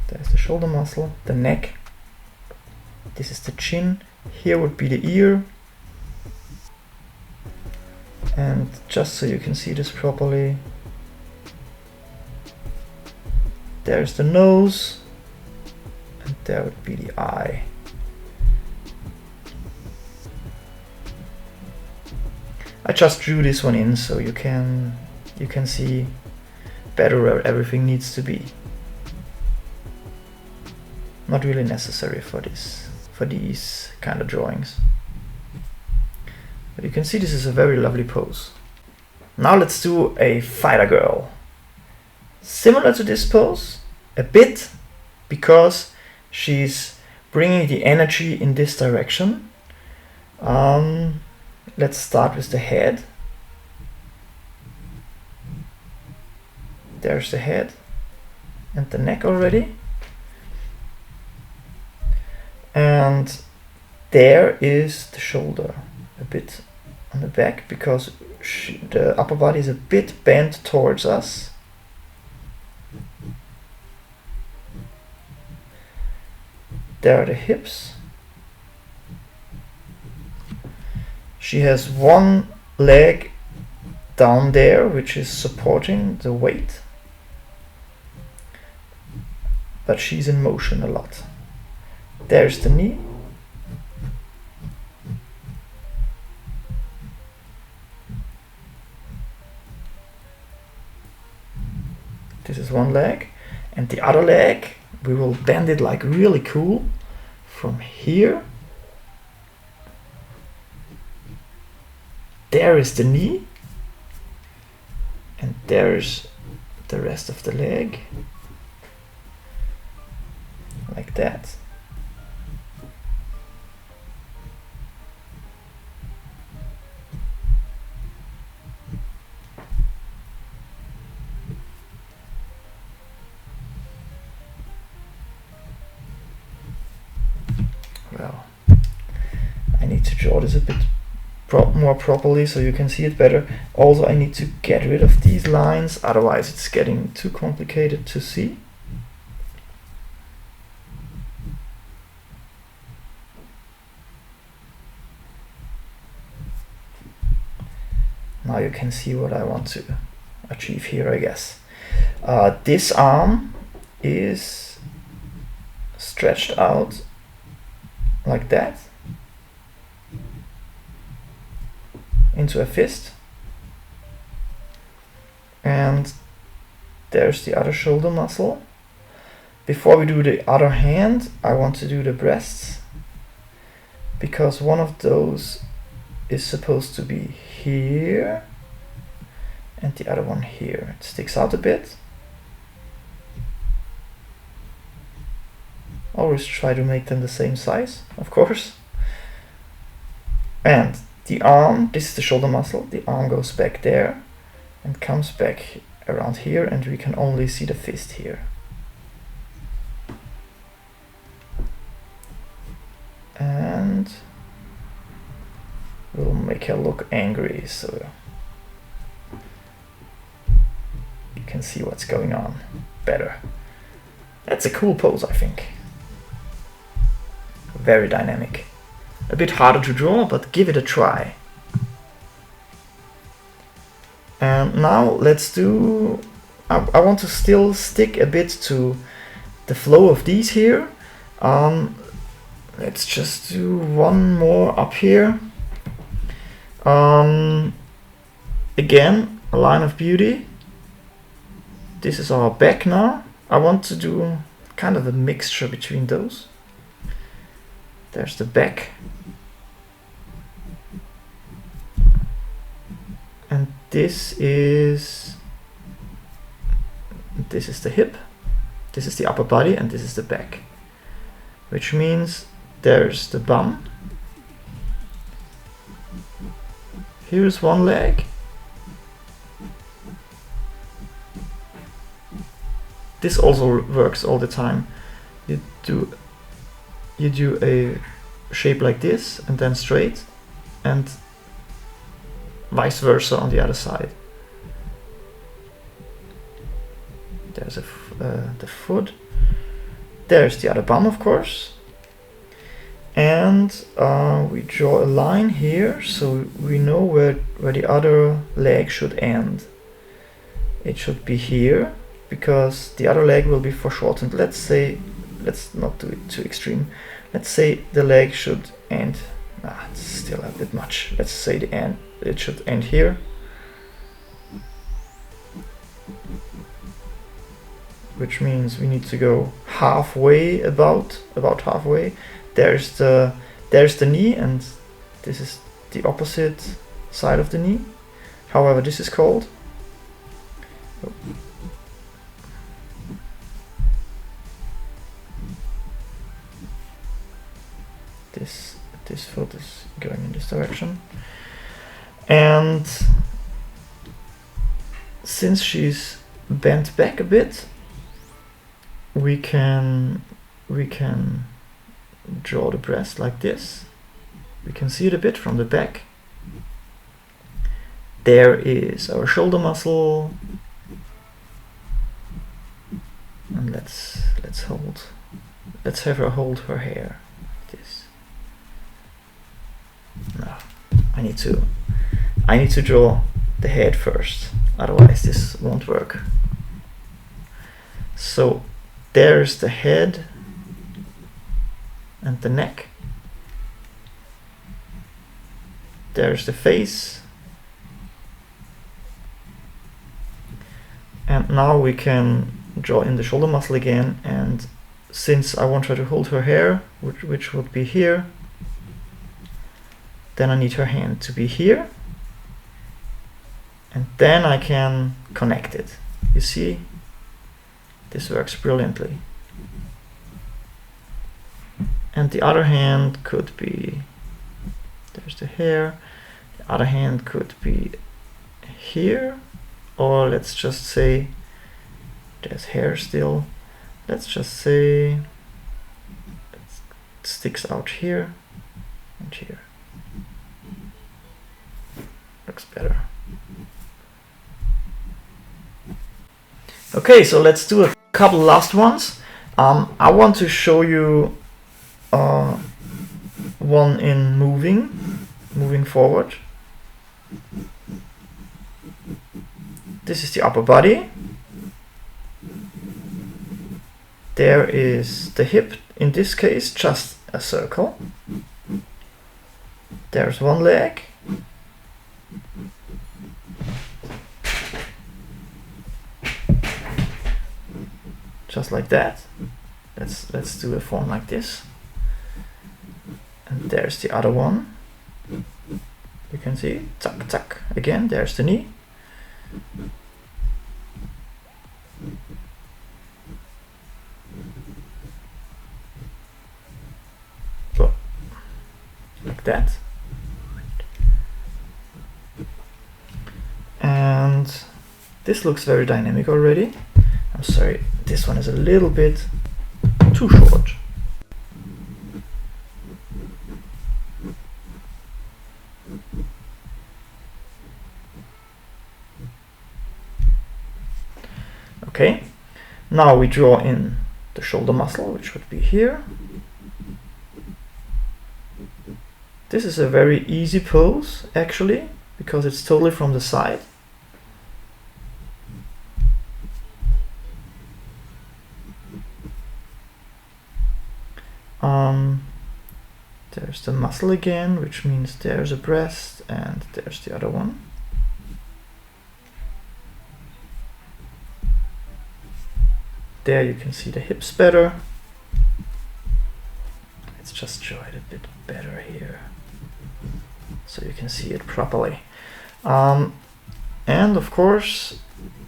There's the shoulder muscle, the neck. This is the chin. Here would be the ear. And just so you can see this properly, there's the nose, and there would be the eye. I just drew this one in so you can see better where everything needs to be. Not really necessary for these kind of drawings. But you can see this is a very lovely pose. Now let's do a fighter girl. Similar to this pose, a bit, because she's bringing the energy in this direction. Let's start with the head. There's the head and the neck already. And there is the shoulder, a bit on the back, because the upper body is a bit bent towards us. There are the hips. She has one leg down there, which is supporting the weight, but she's in motion a lot. There's the knee. This is one leg, and the other leg, we will bend it like really cool from here. There is the knee, and there's the rest of the leg, like that. Well, I need to draw this a bit more properly so you can see it better. Also, I need to get rid of these lines, otherwise it's getting too complicated to see. Now you can see what I want to achieve here, I guess. This arm is stretched out like that into a fist, and there's the other shoulder muscle. Before we do the other hand, I want to do the breasts, because one of those is supposed to be here and the other one here. It sticks out a bit. Always try to make them the same size, of course. And the arm, this is the shoulder muscle, the arm goes back there and comes back around here, and we can only see the fist here. And we'll make her look angry so you can see what's going on better. That's a cool pose, I think. Very dynamic. A bit harder to draw, but give it a try. And now let's do... I want to still stick a bit to the flow of these here. Let's just do one more up here. Again, a line of beauty. This is our back now. I want to do kind of a mixture between those. There's the back. this is the hip, this is the upper body, and this is the back, which means there's the bum. Here's one leg. This also works all the time. You do a shape like this and then straight, and vice versa on the other side. There's the foot. There's the other bum, of course. And we draw a line here, so we know where the other leg should end. It should be here, because the other leg will be foreshortened. Let's not do it too extreme. Let's say the leg should end. It's still a bit much. Let's say it should end here. Which means we need to go halfway, about halfway. There's the knee, and this is the opposite side of the knee. However, this is called. This foot is going in this direction, and since she's bent back a bit, we can draw the breast like this. We can see it a bit from the back. There is our shoulder muscle, and let's have her hold her hair like this. No, I need to draw the head first, otherwise this won't work. So there's the head and the neck. There's the face. And now we can draw in the shoulder muscle again, and since I want her to hold her hair, which would be here, then I need her hand to be here, and then I can connect it. You see, this works brilliantly. And the other hand could be, there's the hair, the other hand could be here, or let's just say, there's hair still, let's just say it sticks out here and here. Looks better. Okay, so let's do a couple last ones. I want to show you one in moving forward. This is the upper body. There is the hip, in this case just a circle. There's one leg. Just like that. Let's do a form like this. And there's the other one. You can see, tuck, tuck. Again, there's the knee. So, like that. And this looks very dynamic already. I'm sorry, this one is a little bit too short. Okay, now we draw in the shoulder muscle, which would be here. This is a very easy pose, actually, because it's totally from the side. There's the muscle again, which means there's a breast, and there's the other one. There you can see the hips better. Let's just show it a bit better here, so you can see it properly. And of course,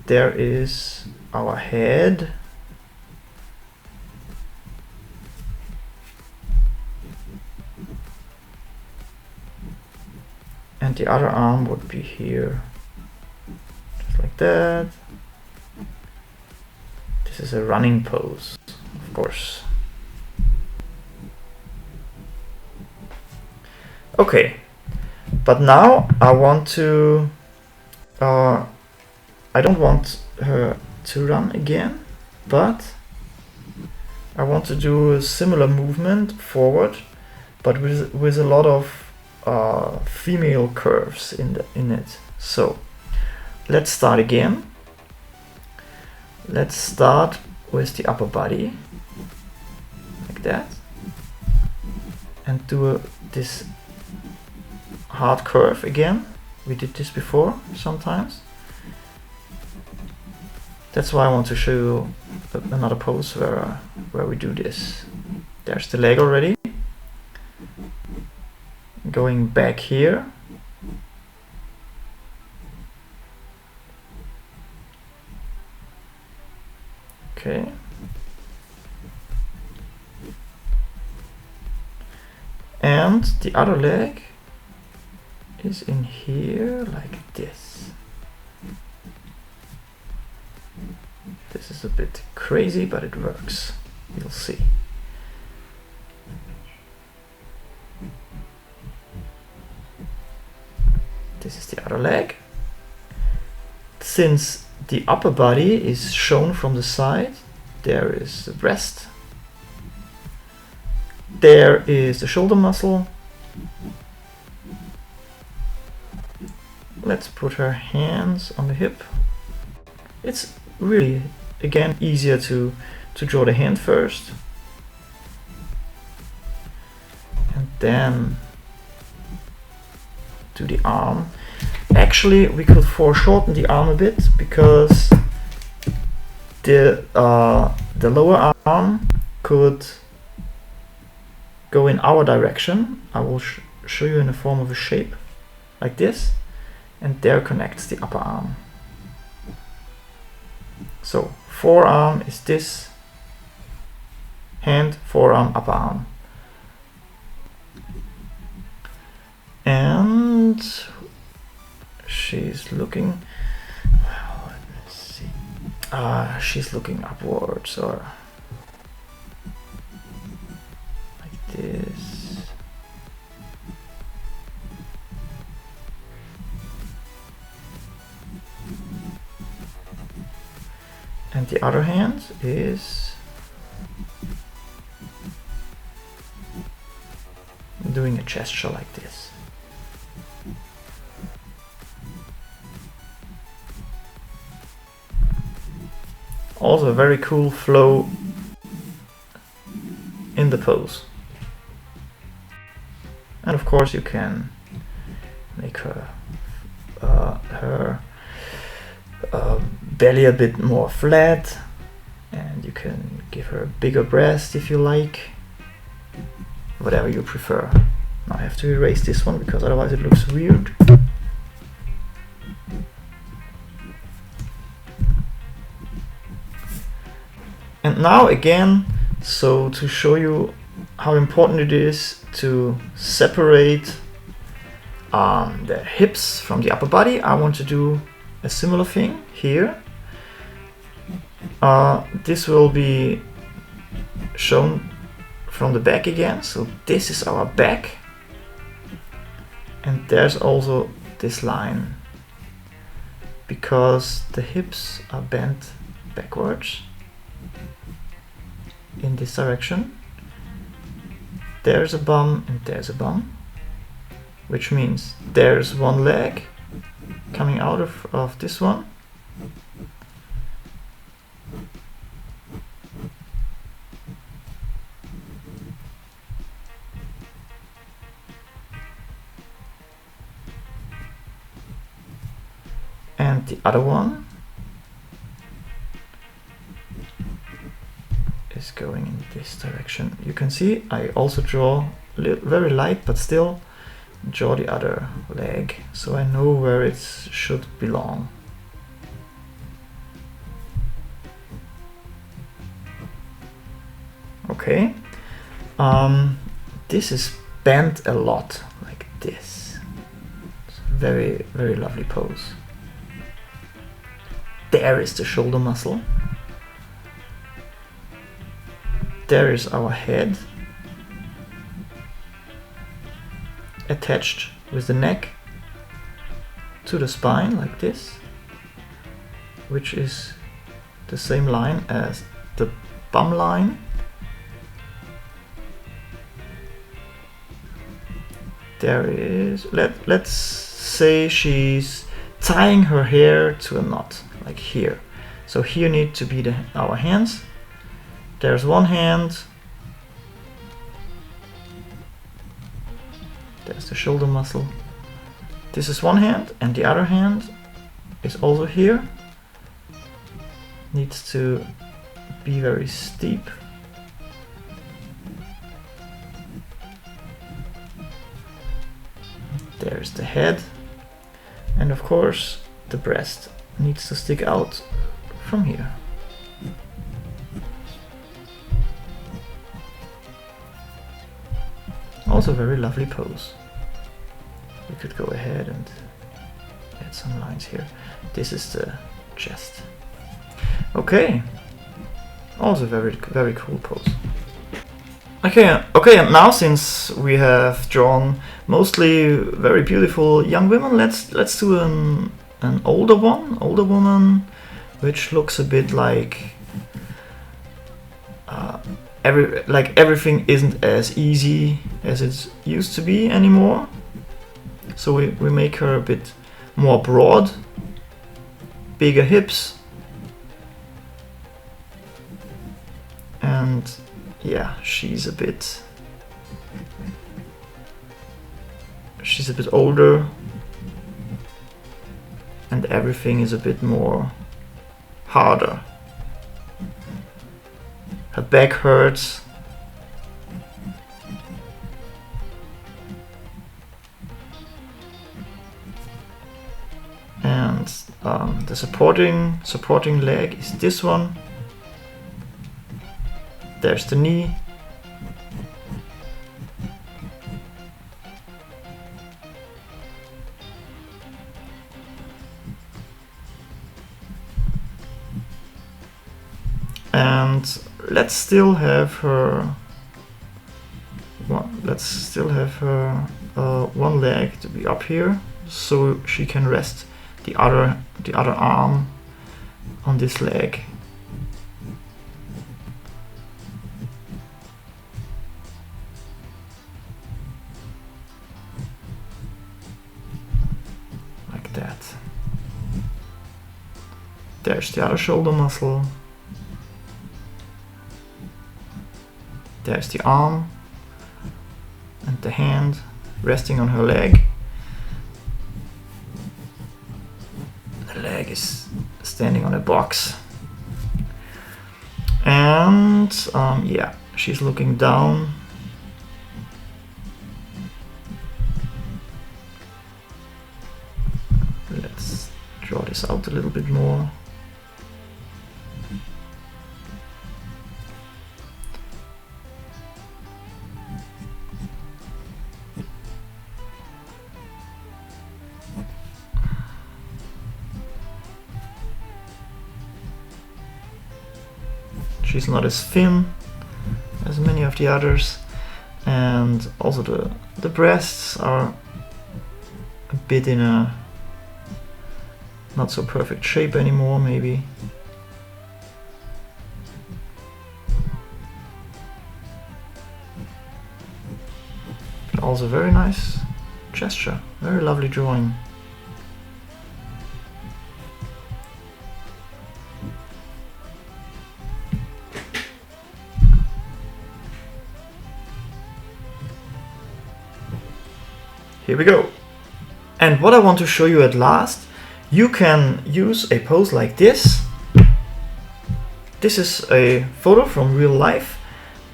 there is our head. And the other arm would be here, just like that. This is a running pose, of course. Okay, but now I want to, I don't want her to run again, but I want to do a similar movement forward, but with a lot of female curves in it. So let's start again. Let's start with the upper body, like that, and do this hard curve again. We did this before sometimes. That's why I want to show you another pose where we do this. There's the leg already. Going back here. Okay. And the other leg is in here like this. This is a bit crazy, but it works. You'll see. This is the other leg. Since the upper body is shown from the side, there is the breast. There is the shoulder muscle. Let's put her hands on the hip. It's really, again, easier to draw the hand first. And then do the arm. Actually, we could foreshorten the arm a bit because the lower arm could go in our direction. I will show you in the form of a shape like this, and there connects the upper arm. So forearm is this, hand, forearm, upper arm. And she's looking, well, let me see. She's looking upwards, or like this. And the other hand is doing a gesture like this. Also a very cool flow in the pose. And of course you can make her belly a bit more flat, and you can give her a bigger breast if you like, whatever you prefer. Now I have to erase this one because otherwise it looks weird. And now again, so to show you how important it is to separate the hips from the upper body, I want to do a similar thing here. This will be shown from the back again. So this is our back, and there's also this line because the hips are bent backwards in this direction. There's a bum and there's a bum, which means there's one leg coming out of this one, and the other one is going in this direction. You can see I also draw very light, but still draw the other leg so I know where it should belong. Okay, this is bent a lot, like this. It's a very, very lovely pose. There is the shoulder muscle. There is our head, attached with the neck to the spine, like this, which is the same line as the bum line. There is, let's say she's tying her hair to a knot, like here. So here need to be our hands. There's one hand. There's the shoulder muscle. This is one hand, and the other hand is also here. Needs to be very steep. There's the head, and of course the breast needs to stick out from here. Also very lovely pose. We could go ahead and add some lines here. This is the chest. Okay, also very, very cool pose. Okay, and now since we have drawn mostly very beautiful young women, let's do an older woman, which looks a bit like everything isn't as easy as it used to be anymore. So we make her a bit more broad, bigger hips, and yeah, she's a bit older, and everything is a bit more harder. Her back hurts. And the supporting leg is this one. There's the knee. And let's still have her. One leg to be up here, so she can rest the other arm on this leg. Like that. There's the other shoulder muscle. There's the arm and the hand resting on her leg. The leg is standing on a box. And yeah, she's looking down. Let's draw this out a little bit more. She's not as thin as many of the others, and also the breasts are a bit in a not so perfect shape anymore, maybe. But also very nice gesture, very lovely drawing. Here we go. And what I want to show you at last, you can use a pose like this. This is a photo from real life,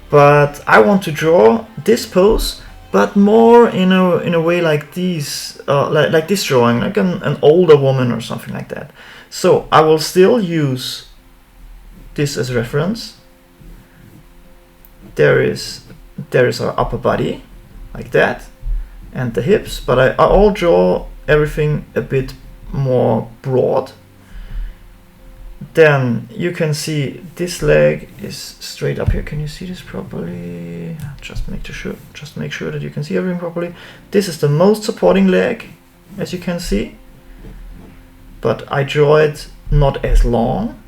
but I want to draw this pose, but but more in a way like these, like this drawing, like an older woman or something like that. So I will still use this as reference. There is our upper body, like that, and the hips, but I'll draw everything a bit more broad. Then you can see this leg is straight up here. Can you see this properly? Just make sure that you can see everything properly. This is the most supporting leg, as you can see, but I draw it not as long.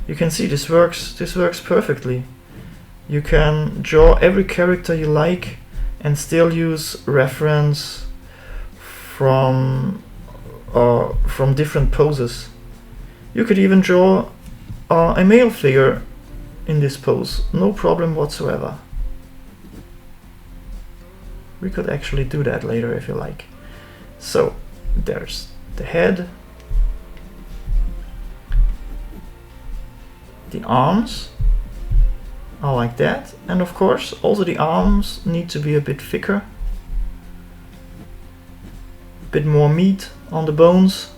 You can see this works perfectly. You can draw every character you like and still use reference from different poses. You could even draw a male figure in this pose, no problem whatsoever. We could actually do that later if you like. So there's the head, the arms are like that, and of course also the arms need to be a bit thicker, a bit more meat on the bones.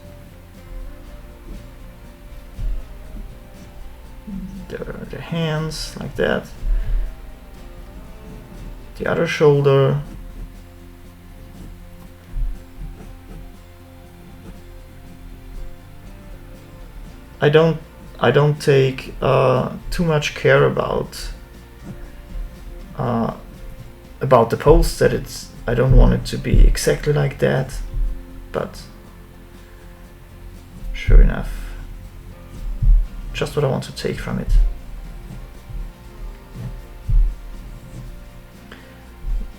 There are the hands like that, the other shoulder, I don't take too much care about the pose, that I don't want it to be exactly like that, but sure enough, just what I want to take from it.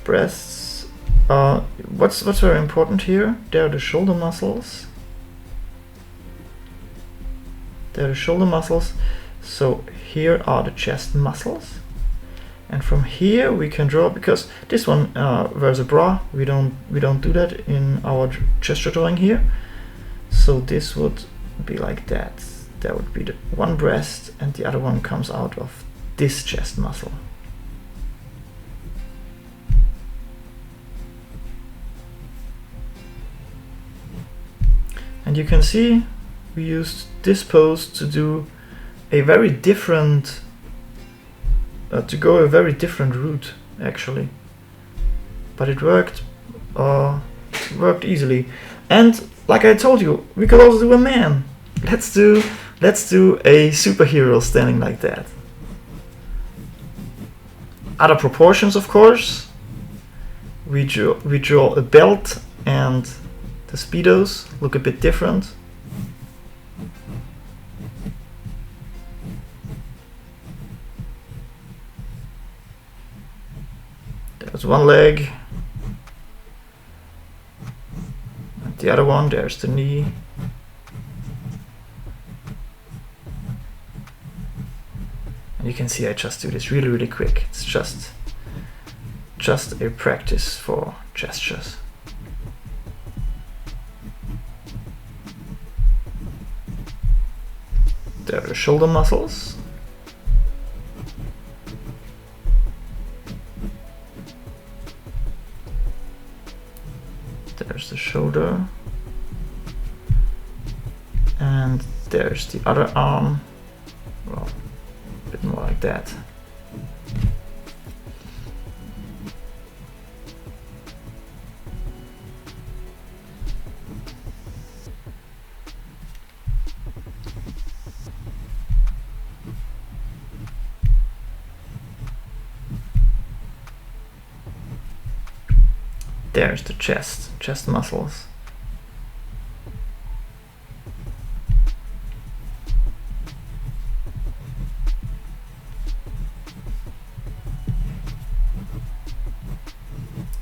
Breasts, what's very important here, there are the shoulder muscles. There are the shoulder muscles, so here are the chest muscles, and from here we can draw, because this one wears a bra, we don't do that in our gesture drawing here, so this would be like that. That would be the one breast, and the other one comes out of this chest muscle. And you can see we used this pose to do a very different, to go a very different route actually, but it worked easily. And like I told you, we could also do a man. Let's do a superhero standing like that. Other proportions, of course. We draw a belt, and the speedos look a bit different. There's one leg, and the other one, there's the knee. And you can see I just do this really quick. It's just a practice for gestures. There are the shoulder muscles. There's the shoulder, and there's the other arm. Well, a bit more like that. There's the chest muscles.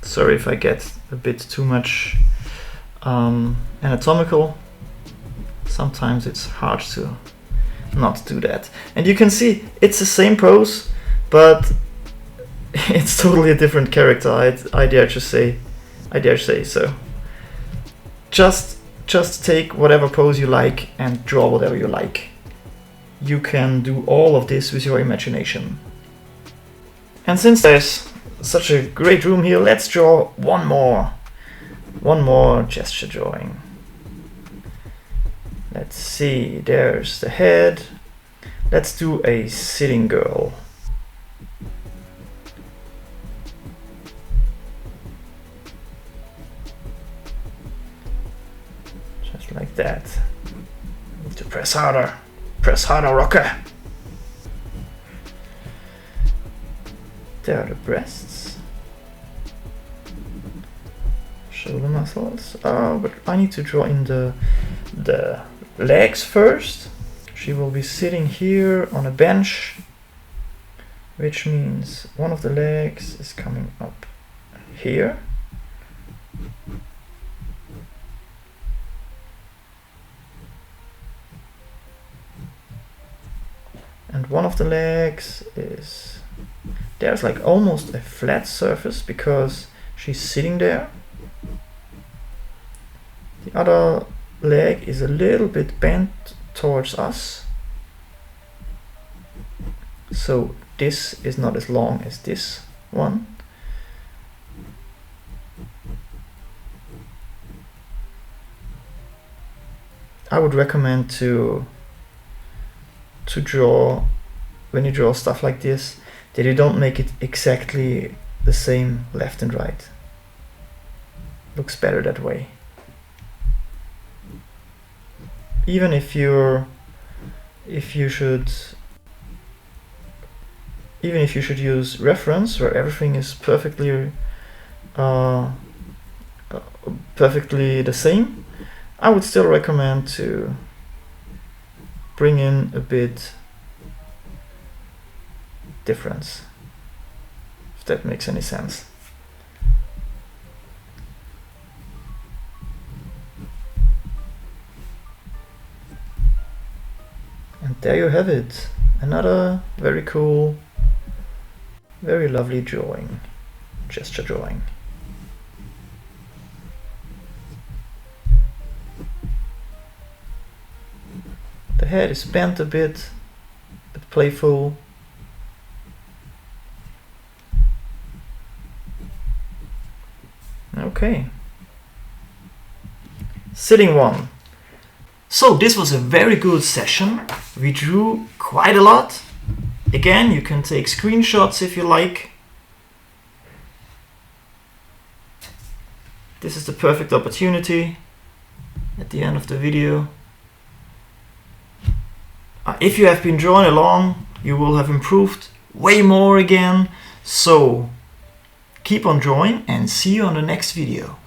Sorry if I get a bit too much anatomical. Sometimes it's hard to not do that. And you can see it's the same pose, but it's totally a different character. I dare say so. Just just take whatever pose you like and draw whatever you like. You can do all of this with your imagination. And since there's such a great room here, let's draw one more gesture drawing. Let's see, there's the head. Let's do a sitting girl. Just like that. Need to press harder, rocker. There are the breasts. Shoulder muscles. Oh, but I need to draw in the legs first. She will be sitting here on a bench, which means one of the legs is coming up here. And one of the legs is, there's like almost a flat surface because she's sitting there. The other leg is a little bit bent towards us. So this is not as long as this one. I would recommend to draw, when you draw stuff like this, that you don't make it exactly the same left and right. Looks better that way. Even if you should use reference where everything is perfectly the same, I would still recommend to bring in a bit difference, if that makes any sense. And there you have it, another very cool, very lovely drawing, gesture drawing. The head is bent a bit, but playful. Okay. Sitting one. So this was a very good session. We drew quite a lot. Again, you can take screenshots if you like. This is the perfect opportunity at the end of the video. If you have been drawing along, you will have improved way more again. So keep on drawing and see you on the next video.